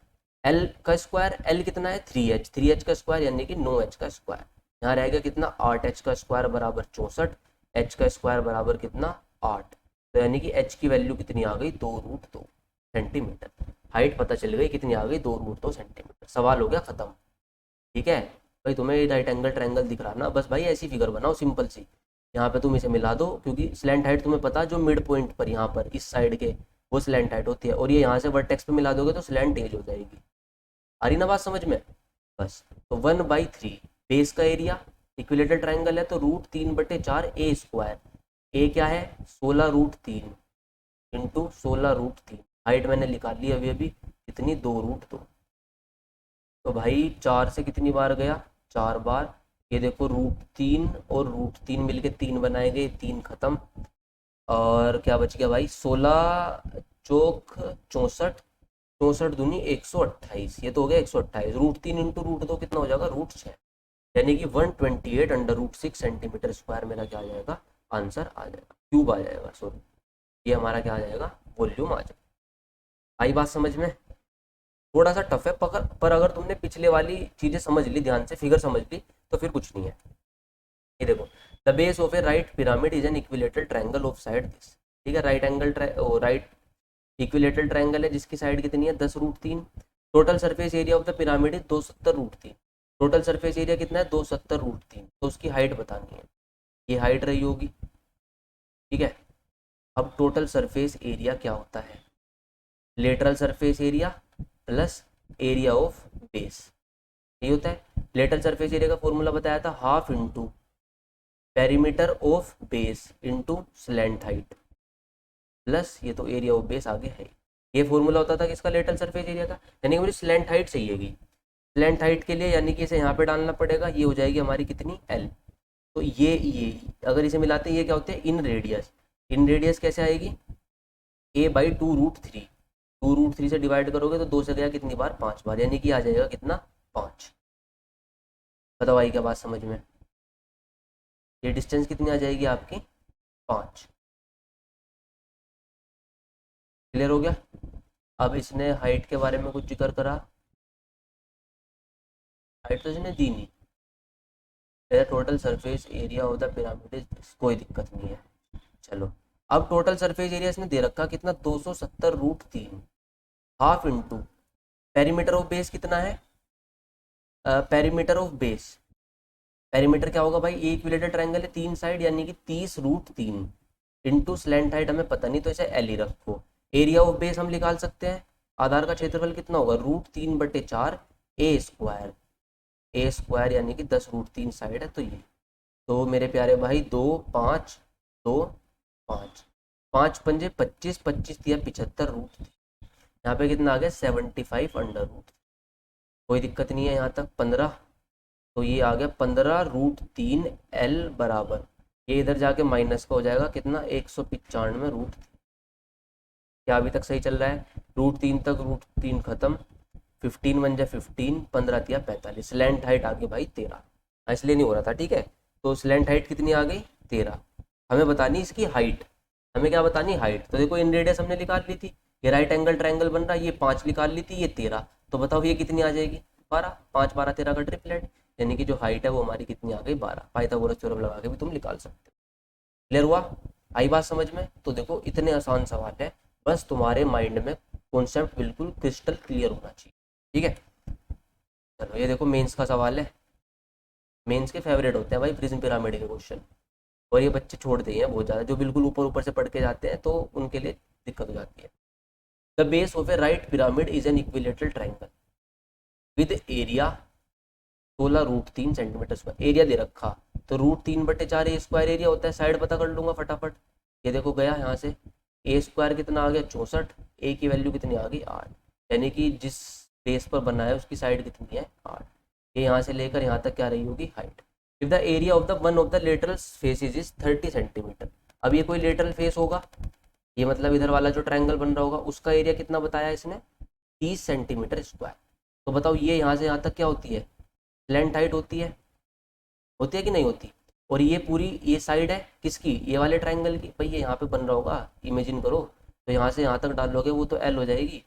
L का स्क्वायर, L कितना है 3h, 3h का स्क्वायर यानी कि 9h का स्क्वायर। यहाँ रहेगा कितना 8h का स्क्वायर बराबर 64, h का स्क्वायर बराबर कितना 8, तो यानी कि h की वैल्यू कितनी आ गई 2√2 सेंटीमीटर। हाइट पता चल गई कितनी आ गई 2√2 सेंटीमीटर। सवाल हो गया खत्म, ठीक है भाई। तुम्हें राइट एंगल ट्रायंगल दिख रहा ना, बस भाई ऐसी फिगर बनाओ सिंपल सी, यहाँ पे तुम इसे मिला दो, क्योंकि स्लैंट हाइट तुम्हें पता जो मिड पॉइंट पर यहाँ पर इस साइड के वो स्लैंट हाइट होती है, और ये यहाँ से वर्टेक्स पे मिला दोगे तो स्लैंट एज हो जाएगी। आ रही ना बात समझ में, बस। तो 1/3 बेस का एरिया, इक्विलेटरल ट्रायंगल है तो √3/4 ए स्क्वायर, ए क्या है 16 √3 इंटू 16 √3, हाइट मैंने निकाल ली अभी अभी कितनी 2√2। तो भाई 4 से कितनी बार गया 4 बार, ये देखो √3 और √3 मिलके 3 बनाए गए, 3 खत्म, और क्या बच गया भाई 16 चौक 64, 64 दूनी 128, ये तो हो गया 128। √3 इंटू √2 कितना हो जाएगा √6, यानी कि 128/√6 सेंटीमीटर स्क्वायर मेरा क्या आ जाएगा आंसर आ जाएगा, क्यूब आ जाएगा सॉरी, ये हमारा क्या आ जाएगा वॉल्यूम आ जाएगा। आई बात समझ में, थोड़ा सा टफ है पर अगर तुमने पिछले वाली चीज़ें समझ ली ध्यान से, फिगर समझ ली तो फिर कुछ नहीं है। ये देखो the base of a right pyramid is an equilateral triangle of side this, ठीक है। राइट इक्विलेटरल ट्रायंगल है जिसकी साइड कितनी है 10√3। Total surface area of the pyramid is 270 √3। Total surface area कितना है 270 √3, तो उसकी हाइट बतानी है, ये हाइट रही होगी, ठीक है। अब टोटल सरफेस एरिया क्या होता है, lateral surface area plus area of base, ये होता है। लेटरल सरफेस एरिया का फॉर्मूला बताया था half into perimeter of base into slant height plus ये तो एरिया ऑफ बेस आगे है। ये फॉर्मूला होता था किसका लेटरल सरफेस एरिया का, यानी कि मुझे स्लैंट हाइट चाहिएगी। स्लैंट हाइट के लिए यानी कि इसे यहाँ पे डालना पड़ेगा, ये हो जाएगी हमारी कितनी L। तो ये अगर इसे मिलाते हैं ये क्या होते हैं इन रेडियस। इन रेडियस कैसे आएगी a/2 √3, 2√3 से डिवाइड करोगे तो 2 से गया कितनी बार, 5 बार, यानी कि आ जाएगा कितना, 5। बताओ आई क्या बात समझ में, ये डिस्टेंस कितनी आ जाएगी आपकी, 5। क्लियर हो गया। अब इसने हाइट के बारे में कुछ जिक्र करा, हाइट तो इसने दी नहीं, total surface area of the pyramid is, कोई दिक्कत नहीं है। चलो, अब टोटल सरफेस एरिया इसने दे रखा कितना, 270√3, half into perimeter of base कितना है, पेरीमीटर ऑफ बेस, पेरीमीटर क्या होगा भाई, एक इक्विलेटरल ट्रायंगल है 3 साइड, यानी कि 30√3 इंटू स्लैंट हाइट हमें पता नहीं तो इसे एल ही रखो। एरिया ऑफ बेस हम निकाल सकते हैं, आधार का क्षेत्रफल कितना होगा, √3/4 ए स्क्वायर, ए स्क्वायर यानी कि 10√3 साइड है तो ये। तो मेरे प्यारे भाई 2 5 2 5, 5×5 = 25, 25 दिया 75√3, यहाँ पे कितना आ गया 75√3। कोई दिक्कत नहीं है यहाँ तक, 15, तो ये आ गया 15√3 एल बराबर, ये इधर जाके माइनस का हो जाएगा कितना, 195√3। क्या अभी तक सही चल रहा है, √3 तक √3 खत्म, 15 1 जा 15, 15 दिया 45, स्लैंट हाइट आ गई भाई 13, इसलिए नहीं हो रहा था, ठीक है। तो स्लैंट हाइट कितनी आ गई, 13। हमें बतानी इसकी हाइट, हमें क्या बतानी, हाइट। तो देखो इन रेडियस हमने निकाल ली थी, ये राइट एंगल ट्रायंगल बन रहा है, ये 5 निकाल ली थी, ये 13, तो बताओ ये कितनी आ जाएगी, 12, 5 12 13 का ट्रिपलेट, यानी कि जो हाइट है वो हमारी कितनी आ गई, 12। पाइथागोरस थ्योरम लगा के भी तुम निकाल सकते हो। क्लियर हुआ, आई बात समझ में। तो देखो इतने आसान सवाल है, बस तुम्हारे माइंड में कॉन्सेप्ट बिल्कुल क्रिस्टल क्लियर होना चाहिए, ठीक है। चलो ये देखो मेंस का सवाल है, मेंस के फेवरेट होते हैं भाई प्रिज्म पिरामिड के क्वेश्चन, और ये बच्चे छोड़ दिए हैं बहुत ज़्यादा, जो बिल्कुल ऊपर ऊपर से पढ़ के जाते हैं तो उनके लिए दिक्कत हो जाती है। The base of a right pyramid is an equilateral triangle with area 16√3 centimetre area दे रखा, तो √3/4 ए स्क्वायर एरिया होता है, साइड पता कर लूंगा फटाफट। ये देखो गया यहाँ से, ए स्क्वायर कितना आ गया 64, ए की वैल्यू कितनी आ गई 8, यानी कि जिस बेस पर बना है उसकी साइड कितनी है 8, ये यहाँ से लेकर यहाँ तक क्या रही होगी height. If the area of the one of the lateral faces is 30 centimetre, अब ये कोई लेटरल फेस होगा, ये मतलब इधर वाला जो ट्रायंगल बन रहा होगा उसका एरिया कितना बताया इसने, 30 सेंटीमीटर स्क्वायर। तो बताओ ये यहाँ से यहाँ तक क्या होती है, स्लैंट हाइट होती है कि नहीं होती। और ये पूरी ये साइड है किसकी, ये वाले ट्रायंगल की, भाई ये यहाँ पे बन रहा होगा, इमेजिन करो, तो यहाँ से यहाँ तक डालोगे वो तो एल हो जाएगी,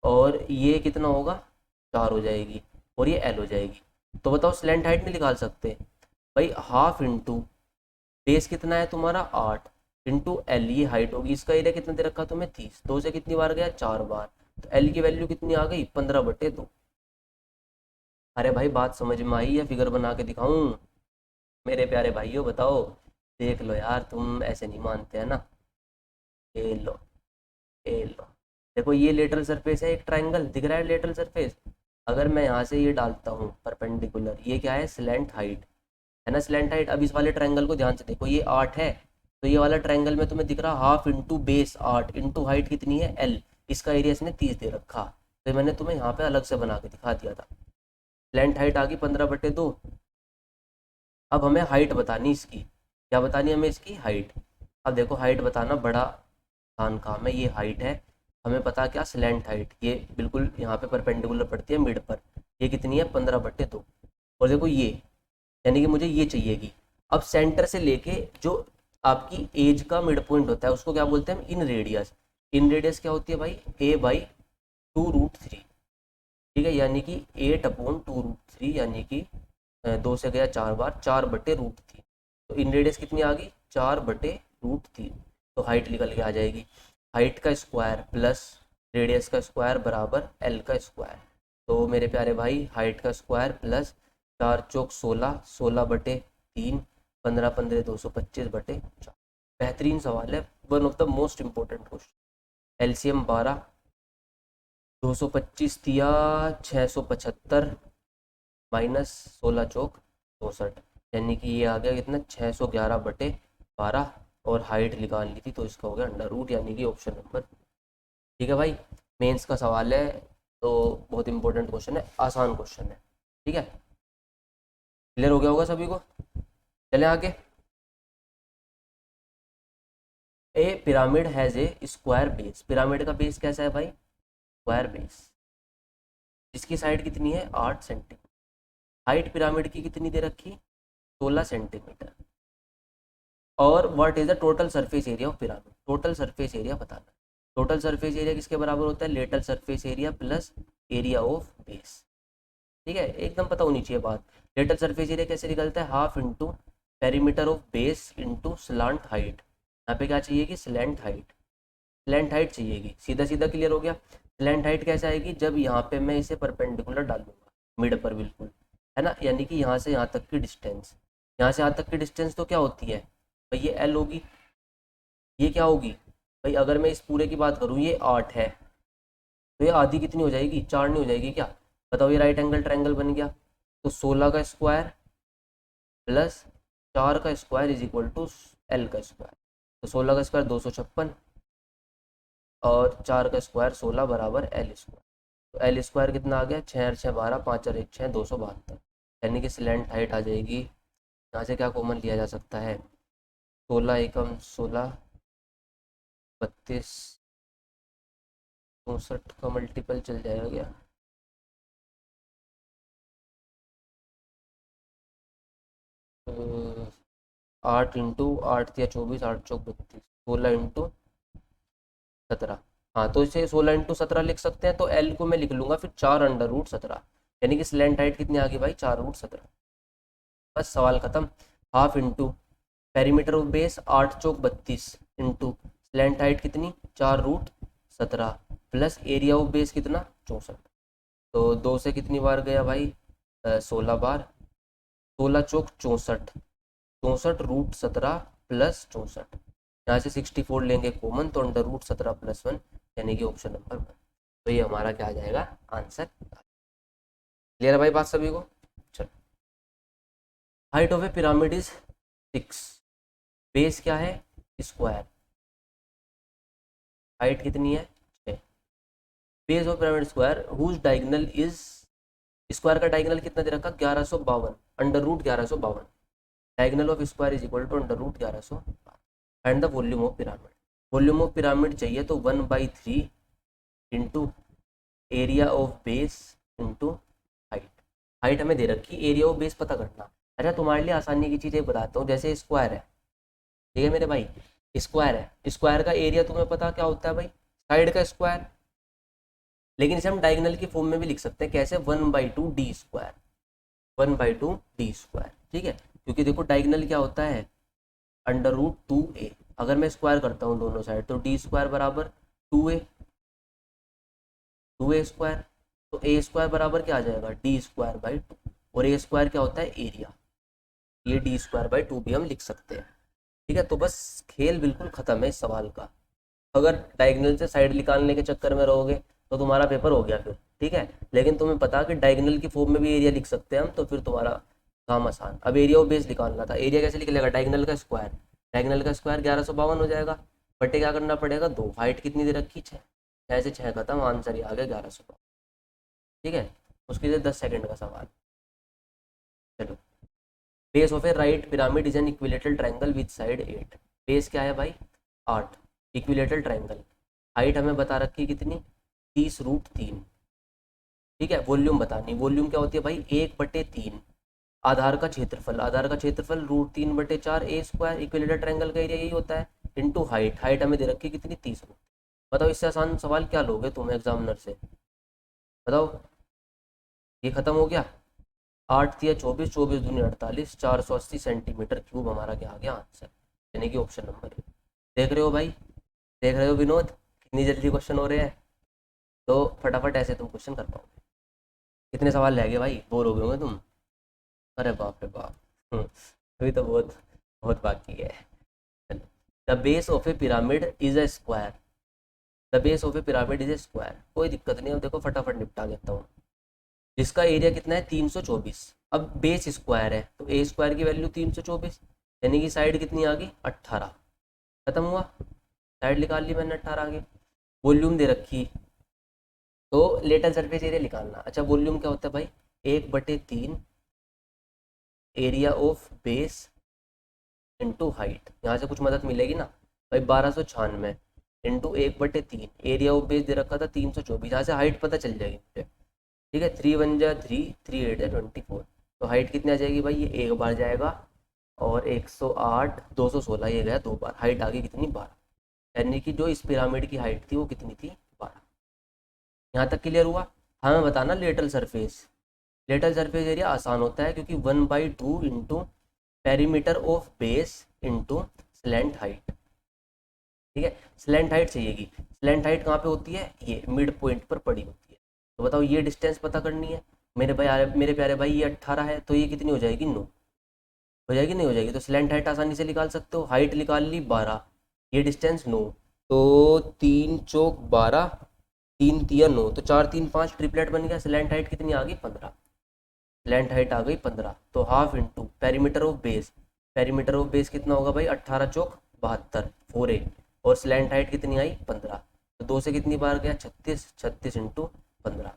और ये कितना होगा 4 हो जाएगी, और ये एल हो जाएगी। तो बताओ स्लैंट हाइट नहीं निकाल सकते भाई, हाफ इंटू बेस कितना है तुम्हारा 8 इंटू एल, ये हाइट होगी, इसका एरिया कितना दे रखा तुम्हें 30, 2 से कितनी बार गया 4 बार, तो एल की वैल्यू कितनी आ गई 15/2। अरे भाई बात समझ में आई या फिगर बना के दिखाऊं, मेरे प्यारे भाइयों बताओ, देख लो यार तुम ऐसे नहीं मानते हैं ना, ये लो, ये लो, देखो ये लेटरल सरफेस है, एक ट्रायंगल दिख रहा है लेटरल सरफेस, अगर मैं यहाँ से ये डालता हूँ परपेंडिकुलर, ये क्या है स्लैंट हाइट है ना, स्लैंट हाइट। अब इस वाले ट्रायंगल को ध्यान से देखो, ये 8 है, तो ये वाला ट्रायंगल में तुम्हें दिख रहा half into base 8 into height कितनी है एल, इसका एरिया इसने 30 दे रखा, तो मैंने तुम्हें यहाँ पे अलग से बना के दिखा दिया था। स्लैंट हाइट आ गई 15/2। अब हमें हाइट बतानी इसकी, क्या बतानी हमें इसकी हाइट। अब देखो हाइट बताना बड़ा आसान काम है, ये हाइट है, हमें पता क्या स्लैंट हाइट, ये बिल्कुल यहाँ पे परपेंडिकुलर पड़ती है मिड पर, ये कितनी है 15/2, और देखो ये यानी कि मुझे ये चाहिएगी। अब सेंटर से लेके जो आपकी एज का मिड पॉइंट होता है उसको क्या बोलते हैं हम, इन रेडियस। इन रेडियस क्या होती है भाई, a/2√3, ठीक है, यानी कि 8/2√3, यानी कि 2 से गया 4 बार, 4/√3, तो इन रेडियस कितनी आ गई 4/√3, तो हाइट निकल के आ जाएगी, हाइट का स्क्वायर प्लस रेडियस का स्क्वायर बराबर एल का स्क्वायर। तो मेरे प्यारे भाई हाइट का स्क्वायर प्लस 4 चौक 16, 16/3, 15 15 225/4। बेहतरीन सवाल है, one of the most important question. LCM 12, 225 दिया 675 माइनस 16 चौक 64, यानी कि ये आ गया कितना 611/12, और हाइट निकाल ली थी तो इसका हो गया अंडर रूट, यानी कि ऑप्शन नंबर। ठीक है भाई, मेंस का सवाल है तो बहुत इंपॉर्टेंट क्वेश्चन है, आसान क्वेश्चन है, ठीक है। क्लियर हो गया होगा सभी को, चले आगे। A pyramid has a square base, pyramid का बेस कैसा है भाई, स्क्वायर बेस, जिसकी साइड कितनी है 8 सेंटीमीटर। हाइट पिरामिड की कितनी दे रखी 16 सेंटीमीटर। और what is the total surface area of pyramid, total surface area बताना। टोटल सरफेस एरिया किसके बराबर होता है, lateral surface area plus area of base. ठीक है, एकदम पता होनी चाहिए बात। लेटल सरफेस एरिया कैसे निकलता है, half into perimeter of base into slant height. यहाँ पे क्या चाहिए कि स्लैंट हाइट, स्लैंट हाइट चाहिएगी। सीधा सीधा क्लियर हो गया। स्लैंट हाइट कैसे आएगी, जब यहाँ पे मैं इसे परपेंडिकुलर डाल दूंगा मिड पर बिल्कुल, है ना, यानी कि यहाँ से यहाँ तक की डिस्टेंस, यहाँ से यहाँ तक की डिस्टेंस तो क्या होती है भाई, ये एल होगी। ये क्या होगी भाई, अगर मैं इस पूरे की बात करूँ ये 8 है, तो ये आधी कितनी हो जाएगी, 4 नहीं हो जाएगी क्या। बताओ, ये राइट एंगल ट्रायंगल बन गया। तो 16 का स्क्वायर प्लस 4 का square is equal to l का स्क्वायर। तो 16 का स्क्वायर 256 और 4 का स्क्वायर 16 बराबर एल स्क्वायर। तो एल स्क्वायर कितना आ गया, 6 और 6 12, 5 और 1 6, 272। यानी कि स्लैंट हाइट आ जाएगी, यहाँ से क्या कॉमन लिया जा सकता है, 16 एकम 16, 32, 64 का मल्टीपल चल जाएगा क्या, 8 इंटू 8 या 24, 8 चौक 32, 16 इंटू 17। हाँ, तो इसे 16 इंटू 17 लिख सकते हैं। तो एल को मैं लिख लूंगा फिर 4 अंडर रूट 17, यानी कि स्लैंट हाइट कितनी आ गई भाई, 4 रूट 17। बस सवाल खत्म। Half into perimeter of base 8 चौक 32 इंटू स्लैंट हाइट कितनी 4 root 17 plus area of base कितना 64। तो 2 से कितनी बार गया भाई, 16 बार, 16 चौक 64, 64 रूट 17 प्लस 64। यहाँ से 64 लेंगे कॉमन, तो अंडर रूट 17 + 1, यानी कि ऑप्शन नंबर 1। तो ये हमारा क्या आ जाएगा आंसर। क्लियर है भाई बात सभी को। चलो, height of a pyramid is 6, base क्या है स्क्वायर, हाइट कितनी है 6। Base of pyramid square whose diagonal is, square का डायगोनल कितना दे रखा 1152, under root 1152। Diagonal of square is equal to under root 1152। And the volume of pyramid, volume of pyramid चाहिए तो 1/3 into area of base into height. Height हमें दे रखी, area of base पता करना। अच्छा, तुम्हारे लिए आसानी की चीज़ें बताता हूँ। जैसे स्क्वायर है, ठीक है मेरे भाई, स्क्वायर है, स्क्वायर का एरिया तुम्हें पता क्या होता है भाई, साइड का स्क्वायर। लेकिन इसे हम डायगोनल की फॉर्म में भी लिख सकते हैं, कैसे 1/2 d², 1/2 d²। ठीक है, क्योंकि देखो डायगोनल क्या होता है अंडर रूट 2a। अगर मैं स्क्वायर करता हूँ दोनों साइड, तो d² बराबर 2a, 2a²। तो a² बराबर क्या आ जाएगा d²/2, और a² क्या होता है एरिया, ये d²/2 भी हम लिख सकते हैं। ठीक है, तो बस खेल बिल्कुल ख़त्म है इस सवाल का। अगर डायगोनल से साइड निकालने के चक्कर में रहोगे तो तुम्हारा पेपर हो गया फिर। ठीक है, लेकिन तुम्हें पता कि डायगोनल की फॉर्म में भी एरिया लिख सकते हैं हम, तो फिर तुम्हारा काम आसान। अब एरिया ऑफ बेस निकालना था, एरिया कैसे निकलेगा, डायगोनल का स्क्वायर, डायगोनल का स्क्वायर 1152 हो जाएगा, बटे क्या करना पड़ेगा 2, हाइट कितनी दे रखी 6, 6 से 6 खत्म, आंसर ही आ गया 1152। ठीक है, उसके लिए 10 सेकंड का सवाल। चलो, base of a right pyramid is an equilateral triangle with side 8। Base क्या है भाई 8, इक्विलेटरल ट्रायंगल। हाइट हमें बता रखी कितनी 30√3। ठीक है, वॉल्यूम बतानी, वॉल्यूम क्या होती है भाई 1/3 आधार का क्षेत्रफल, आधार का क्षेत्रफल √3/4 a², इक्विलेटरल ट्रायंगल का एरिया यही होता है, इंटू हाइट, हाइट हमें दे रखी कितनी 30। बताओ इससे आसान सवाल क्या लोगे तुम एग्जामिनर से, बताओ। ये खत्म हो गया, 8×3 = 24, 24×2 = 48, 480 सेंटीमीटर क्यूब हमारा क्या आ गया आंसर, यानी कि ऑप्शन नंबर 1। देख रहे हो भाई, देख रहे हो विनोद कितनी जल्दी क्वेश्चन हो रहे हैं। तो फटाफट ऐसे तुम क्वेश्चन कर पाओगे। कितने सवाल रह गए भाई, बोर हो गए होंगे तुम। अरे बाप रे बाप, अभी तो बहुत बहुत बाकी है। The base of a pyramid is a square, the base of a pyramid is a square, कोई दिक्कत नहीं है, देखो फटाफट निपटा देता हूँ। जिसका एरिया कितना है 324। अब बेस स्क्वायर है तो a² की वैल्यू 324, यानी कि साइड कितनी आ गई 18। खत्म हुआ, साइड निकाल ली मैंने 18 आगे। वॉल्यूम दे रखी, तो लेटल सरफेस एरिया निकालना। अच्छा, वॉल्यूम क्या होता है भाई 1/3 area of base into height. यहाँ से कुछ मदद मिलेगी ना भाई, 1296 इंटू 1/3, एरिया ऑफ बेस दे रखा था 324, यहाँ से हाइट पता चल जाएगी मुझे। ठीक है, 3 × 1 = 3, 3 × 8 = 24। तो हाइट कितनी आ जाएगी भाई, ये एक बार जाएगा और 108, 216 ये गया 2 बार, हाइट आ गई कितनी, 12। यानी कि जो इस पिरामिड की हाइट थी वो कितनी थी, 12। यहाँ तक क्लियर हुआ। हमें बताना lateral surface. Lateral surface area आसान होता है क्योंकि 1/2 into perimeter of base into slant height. ठीक है, स्लैंट हाइट चाहिएगी। स्लैंट हाइट कहाँ पे होती है, ये मिड पॉइंट पर पड़ी होती है। तो बताओ ये डिस्टेंस पता करनी है मेरे भाई, मेरे प्यारे भाई, ये 18 है तो ये कितनी हो जाएगी, 9 हो जाएगी, नहीं हो जाएगी। तो स्लैंट हाइट आसानी से निकाल सकते हो, हाइट निकाल ली 12, ये डिस्टेंस 9, तो 3 × 4 = 12, 3 × 3 = 9, तो 4 3 5 ट्रिपलेट बन गया। स्लैंट हाइट कितनी आ गई, 15। स्लैंट हाइट आ गई 15, तो half into perimeter of base. Perimeter of base कितना होगा भाई, 18 चौक 72, 4a, और स्लैंट हाइट कितनी आई, 15। तो 2 से कितनी बार गया, 36, 36 इंटू 15,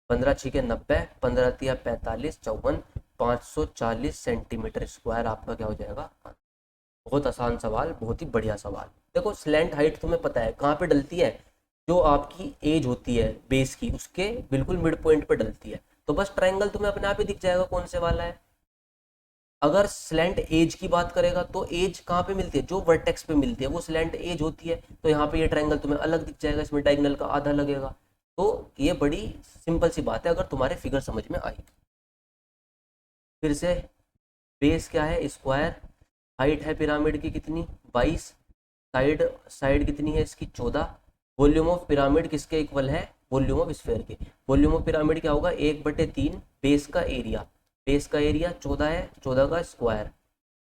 15 छीके 90, 15 तिया 45, 54, 540 सेंटीमीटर स्क्वायर आपका क्या हो जाएगा। बहुत आसान सवाल, बहुत ही बढ़िया सवाल। देखो स्लैंट हाइट तुम्हें पता है कहाँ पे डलती है, जो आपकी एज होती है बेस की उसके बिल्कुल मिड पॉइंट पे डलती है। तो बस ट्रायंगल तुम्हें अपने आप ही दिख जाएगा कौन से वाला है। अगर स्लैंट एज की बात करेगा तो एज कहाँ पे मिलती है, जो वर्टेक्स पे मिलती है वो स्लैंट एज होती है। तो यहाँ पे ये ट्रायंगल तुम्हें अलग दिख जाएगा, इसमें डायगोनल का आधा लगेगा। तो ये बड़ी सिंपल सी बात है अगर तुम्हारे फिगर समझ में आई। फिर से, बेस क्या है, स्क्वायर, हाइट है पिरामिड की कितनी, 22, साइड साइड कितनी है इसकी, 14। वॉल्यूम ऑफ पिरामिड किसके इक्वल है, वॉल्यूम ऑफ स्फेयर के। वॉल्यूम ऑफ पिरामिड क्या होगा, 1/3 बेस का एरिया। बेस का एरिया 14 है, 14 का स्क्वायर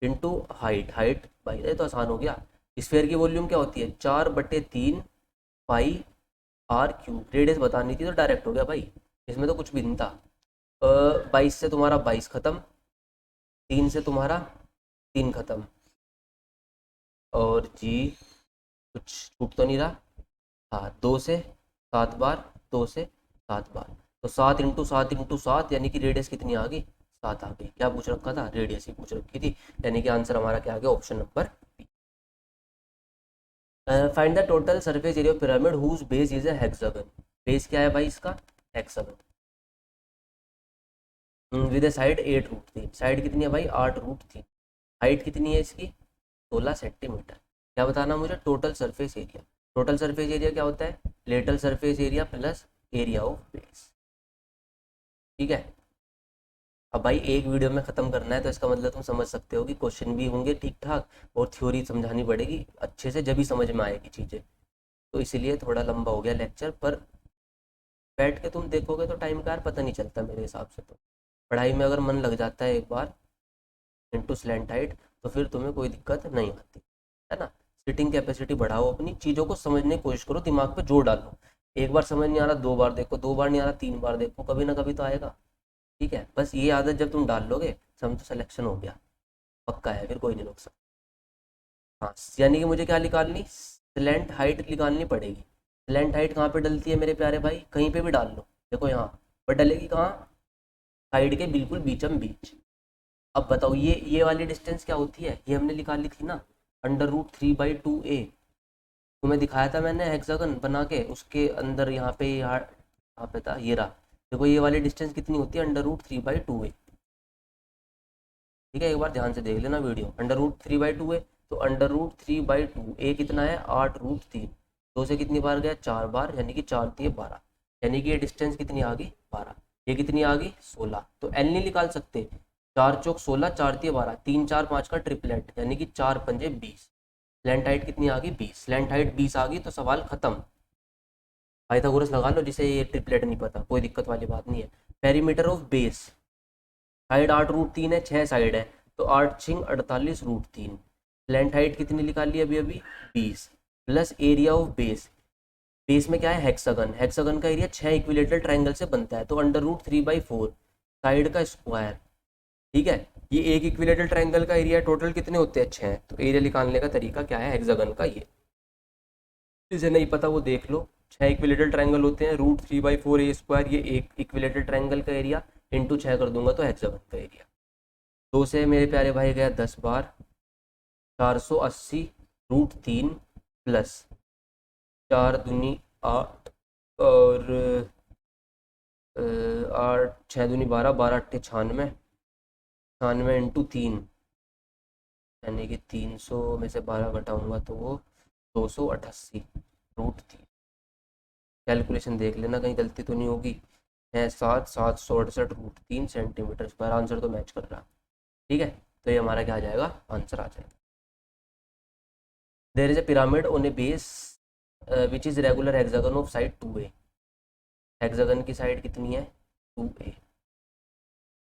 इंटू हाइट, हाइट भाई ये तो आसान हो गया। स्फेयर की वॉल्यूम क्या होती है, 4/3 πr3। रेडियस बतानी थी तो डायरेक्ट हो गया भाई, इसमें तो कुछ भी नहीं था। 22 से तुम्हारा 22 खत्म, 3 से तुम्हारा 3 खत्म, और जी कुछ छूट तो नहीं रहा। हाँ, 2 से 7 बार, 2 से 7 बार, तो 7 × 7 × 7 यानी कि रेडियस कितनी आ गई, 7 आ गई। क्या पूछ रखा था, रेडियस ही पूछ रखी थी, यानी कि आंसर हमारा क्या आ गया, option number B. Find the total surface area of pyramid whose base is a hexagon. Base क्या है भाई इसका, हेक्सागन, विद साइड 8√3। साइड कितनी है भाई, 8√3। हाइट कितनी है इसकी, 16 सेंटीमीटर। क्या बताना मुझे, total surface area. Total surface area क्या होता है, lateral surface area plus area of base. ठीक है, अब भाई एक वीडियो में ख़त्म करना है तो इसका मतलब तुम समझ सकते हो कि क्वेश्चन भी होंगे ठीक ठाक और थ्योरी समझानी पड़ेगी अच्छे से, जब भी समझ में आएगी चीज़ें। तो इसीलिए थोड़ा लंबा हो गया लेक्चर, पर बैठ के तुम देखोगे तो टाइम का यार पता नहीं चलता मेरे हिसाब से। तो पढ़ाई में अगर मन लग जाता है एक बार इंटू स्लैंट हाइट, तो फिर तुम्हें कोई दिक्कत नहीं आती है ना। सिटिंग कैपेसिटी बढ़ाओ, अपनी चीज़ों को समझने की कोशिश करो, दिमाग पे जोर डालो। एक बार समझ नहीं आ रहा 2 बार देखो, 2 बार नहीं आ रहा 3 बार देखो, कभी ना कभी तो आएगा। ठीक है, बस ये आदत जब तुम डाल लोगे, समझो सिलेक्शन हो गया, पक्का है, फिर कोई नहीं रोक सकता। हाँ, यानी कि मुझे क्या निकालनी, स्लैंट हाइट निकालनी पड़ेगी। स्लैंट हाइट कहाँ पे डलती है मेरे प्यारे भाई, कहीं पे भी डाल लो, देखो यहाँ पर डलेगी कहाँ, साइड के बिल्कुल बीचम बीच। अब बताओ ये वाली डिस्टेंस क्या होती है, ये हमने निकाली थी ना, √3/2a। तुम्हें दिखाया था मैंने हेक्सागन बना के, उसके अंदर यहाँ पे था, ये रहा। देखो ये वाली डिस्टेंस कितनी होती है, √3/2a। ठीक है, एक बार ध्यान से देख लेना वीडियो, √3/2a। तो √3/2 ए कितना है, 8√3। 2 से कितनी बार गया, 4 बार, यानी कि 4×3 = 12, यानी कि ये डिस्टेंस कितनी आ गई, 12। ये कितनी आ गई, 16। तो एल नहीं निकाल सकते, 4 चौक 16, 4×3 = 12, 3 4 5 का ट्रिपलेट, यानी कि 4×5 = 20। स्लैंट हाइट कितनी आ गई, 20। स्लैंट हाइट 20 आ गई तो सवाल खत्म। पाइथागोरस लगा लो, जिसे ये ट्रिपलेट नहीं पता, कोई दिक्कत वाली बात नहीं है। पेरीमीटर ऑफ बेस, साइड 8√3 है, 6 साइड है, तो 8×6 = 48√3। लेंथ हाइट कितनी निकाली अभी अभी, 20, plus area of base. Base में क्या है, हेक्सागन, हेक्सागन का एरिया 6 इक्विलेटरल ट्राइंगल से बनता है, तो √3/4 साइड का स्क्वायर। ठीक है, ये एक इक्विलेटरल ट्राइंगल का एरिया टोटल कितने होते हैं, 6। तो एरिया निकालने का तरीका क्या है हेक्सागन का, ये जिसे नहीं पता वो देख लो। 6 इक्विलेटरल ट्राइंगल होते हैं, √3/4a², ये एक इक्विलेटरल ट्राइंगल का एरिया, इंटू 6 कर दूंगा तो हेक्सागन का एरिया। 2 से मेरे प्यारे भाई गया 10 बार, 480√3 प्लस 4 दूनी 8 और 8, 6 दूनी 12, 12 अट्ठे 96, 96 इंटू 3, यानी कि 300 में से 12 घटाऊंगा तो वो 288 रूट 3। कैलकुलेशन देख लेना कहीं गलती तो नहीं होगी। है 7,768 रूट 3 सेंटीमीटर स्क्वायर, आंसर तो मैच कर रहा। ठीक है, तो ये हमारा क्या आ जाएगा, आंसर आ जाएगा। There is a pyramid on a base which is regular hexagon of side 2a। Hexagon की साइड कितनी है, 2a।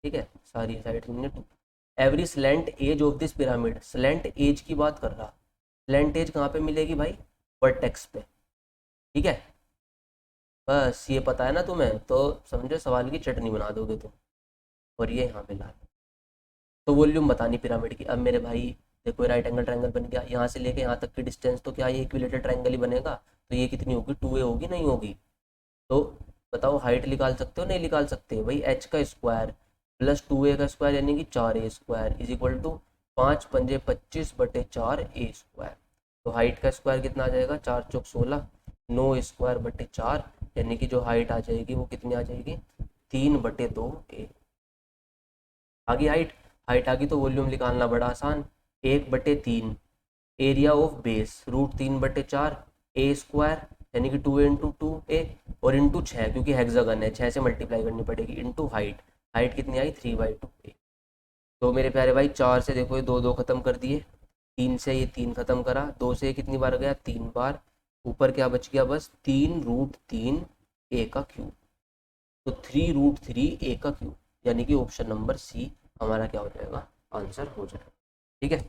ठीक है, सारी साइड कितनी है, 2। Every slant edge of this pyramid, slant edge की बात कर रहा। स्लैंट एज कहाँ पे मिलेगी भाई, वर्टेक्स पे। ठीक है, बस ये पता है ना तुम्हें, तो समझो सवाल की चटनी बना दोगे तुम। और ये यहाँ मिला। तो वॉल्यूम बतानी पिरामिड की। अब मेरे भाई देखो, राइट एंगल ट्रायंगल बन गया, यहाँ से लेके यहाँ तक की डिस्टेंस तो क्या ये इक्विलेटरल ट्रायंगल ही बनेगा। तो ये कितनी होगी, 2a होगी, नहीं होगी। तो बताओ हाइट निकाल सकते हो, नहीं निकाल सकते भाई। एच का स्क्वायर प्लस 2a का स्क्वायर यानी कि 4a square is equal to 5 पंजे 25/4a स्क्वायर। तो हाइट का स्क्वायर कितना आ जाएगा, 4 चौक 16, 9 स्क्वायर बटे 4, यानी कि जो हाइट आ जाएगी वो कितनी आ जाएगी, 3/2a। आगे हाइट, हाइट आ गई तो वॉल्यूम निकालना बड़ा आसान, 1/3 area of base √3/4 A square, यानी कि 2a इंटू 2a, और इंटू 6 क्योंकि हेक्सागन है 6 से मल्टीप्लाई करनी पड़ेगी, इंटू हाइट। हाइट कितनी आई, 3/2a। तो मेरे प्यारे भाई 4 से देखो ये 2 खत्म कर दिए, 3 से ये 3 खत्म करा, 2 से ये कितनी बार गया, 3 बार। ऊपर क्या बच गया, बस 3√3a3। तो 3√3a3, यानी कि ऑप्शन नंबर सी हमारा क्या हो जाएगा, आंसर हो जाएगा। ठीक है,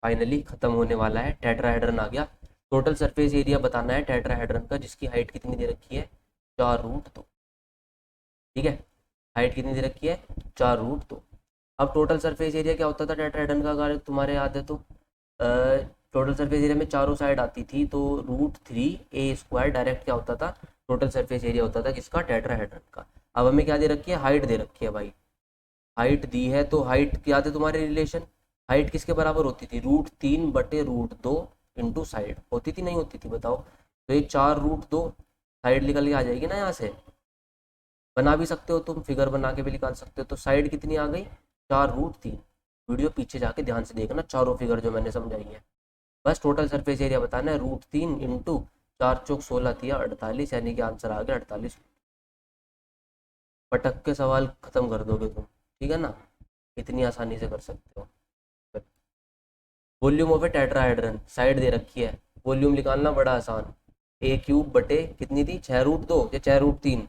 फाइनली खत्म होने वाला है, टेट्राहेड्रन आ गया। टोटल सरफेस एरिया बताना है टेट्राहेड्रन का, जिसकी हाइट कितनी दे रखी है, 4√2। ठीक है, हाइट कितनी दे रखी है, 4√2। अब टोटल सरफेस एरिया क्या होता था टेट्राहेड्रन का, अगर तुम्हारे याद है तो टोटल सरफेस एरिया में चारों साइड आती थी, तो √3a² डायरेक्ट क्या होता था, टोटल सरफेस एरिया होता था किसका, टेट्राहेड्रन का। अब हमें क्या दे रखी है, हाइट दे रखी है भाई। हाइट दी है तो हाइट क्या थे तुम्हारे रिलेशन, हाइट किसके बराबर होती थी, √3/√2 इंटू साइड होती थी, नहीं होती थी बताओ। तो ये 4√2 साइड निकल के आ जाएगी ना, यहाँ से बना भी सकते हो तुम, फिगर बना के भी निकाल सकते हो। तो साइड कितनी आ गई, 4√3। वीडियो पीछे जाके ध्यान से देखना, चारों फिगर जो मैंने समझाई है। बस टोटल सरफेस एरिया बताना है, √3 इंटू 4 चौक 16 तिया 48, यानी कि आंसर आ गया 48। पटक के सवाल खत्म कर दोगे तुम, ठीक है ना, इतनी आसानी से कर सकते हो। Volume of a tetrahedron, side दे रखी है, वॉल्यूम निकालना बड़ा आसान, a³ बटे कितनी थी, 6√2 या 6√3,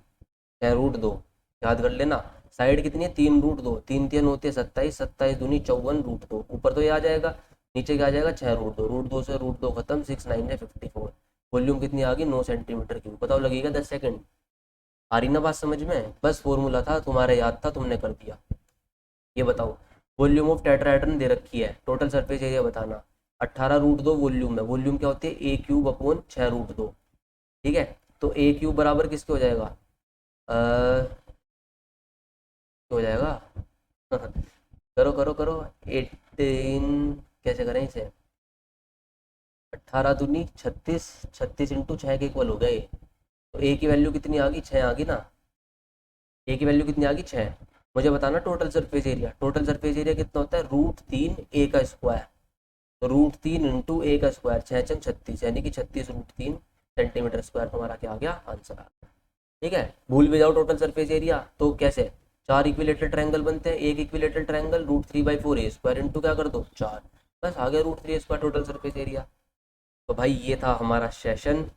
6√2, याद कर लेना। साइड कितनी है, 3√2, 3 3 होते हैं 27, 27 दूनी 54√2। ऊपर तो ये आ जाएगा, नीचे क्या आ जाएगा, 6√2, √2 से √2 खत्म, 6 9 है 54। वॉल्यूम कितनी आ गई, 9 सेंटीमीटर क्यूब। बताओ लगेगा 10 सेकंड। आ रही ना बात समझ में, बस फॉर्मूला था तुम्हारे याद था, तुमने कर दिया। ये बताओ, वॉल्यूम ऑफ टेट्राहेड्रन दे रखी है, टोटल सरफेस एरिया बताना। 18√2 वॉल्यूम है, वॉल्यूम क्या होती है, a³/6√2। ठीक है, तो a³ बराबर किसके हो जाएगा, हो जाएगा करो करो करो, 18, कैसे करें इसे, 18 दूनी 36, 36 इंटू 6 के इक्वल हो गए। तो a की वैल्यू कितनी आ गई, 6 आ गई ना। a की वैल्यू कितनी आ गई, 6। मुझे बताना total surface area, total surface area कितना होता है, √3a²। तो √3 इंटू a का स्क्वायर, 6×6 = 36, यानी कि 36√3 सेंटीमीटर स्क्वायर तुम्हारा क्या आ गया, आंसर आ गया। ठीक है, भूल भी जाओ टोटल सरफेस एरिया तो कैसे, 4 इक्विलेटरल ट्रायंगल बनते हैं, एक इक्विलेटरल ट्रायंगल √3/4a² इंटू क्या कर दो, 4, बस आ गया √3a² टोटल सरफेस एरिया। तो भाई ये था हमारा सेशन,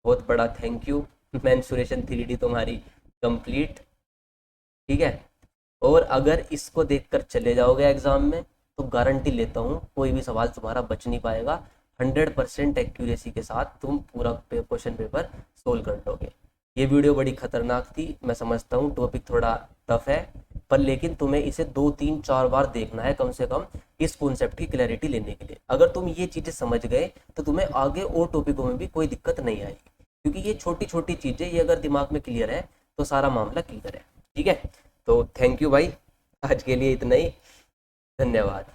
बहुत बड़ा थैंक यू। मेंसुरेशन 3D तुम्हारी कंप्लीट। ठीक है, और अगर इसको देखकर चले जाओगे एग्जाम में तो गारंटी लेता हूँ कोई भी सवाल तुम्हारा बच नहीं पाएगा, 100% एक्यूरेसी के साथ तुम पूरा क्वेश्चन पेपर सोल्व कर लोगे। ये वीडियो बड़ी खतरनाक थी, मैं समझता हूँ टॉपिक थोड़ा टफ है, पर लेकिन तुम्हें इसे 2 3 4 बार देखना है कम से कम, इस कॉन्सेप्ट की क्लैरिटी लेने के लिए। अगर तुम ये चीज़ें समझ गए तो तुम्हें आगे और टॉपिकों में भी कोई दिक्कत नहीं आएगी, क्योंकि ये छोटी छोटी चीज़ें ये अगर दिमाग में क्लियर है तो सारा मामला क्लियर है। ठीक है, तो थैंक यू भाई, आज के लिए इतना ही, धन्यवाद,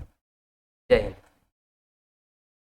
जय हिंद।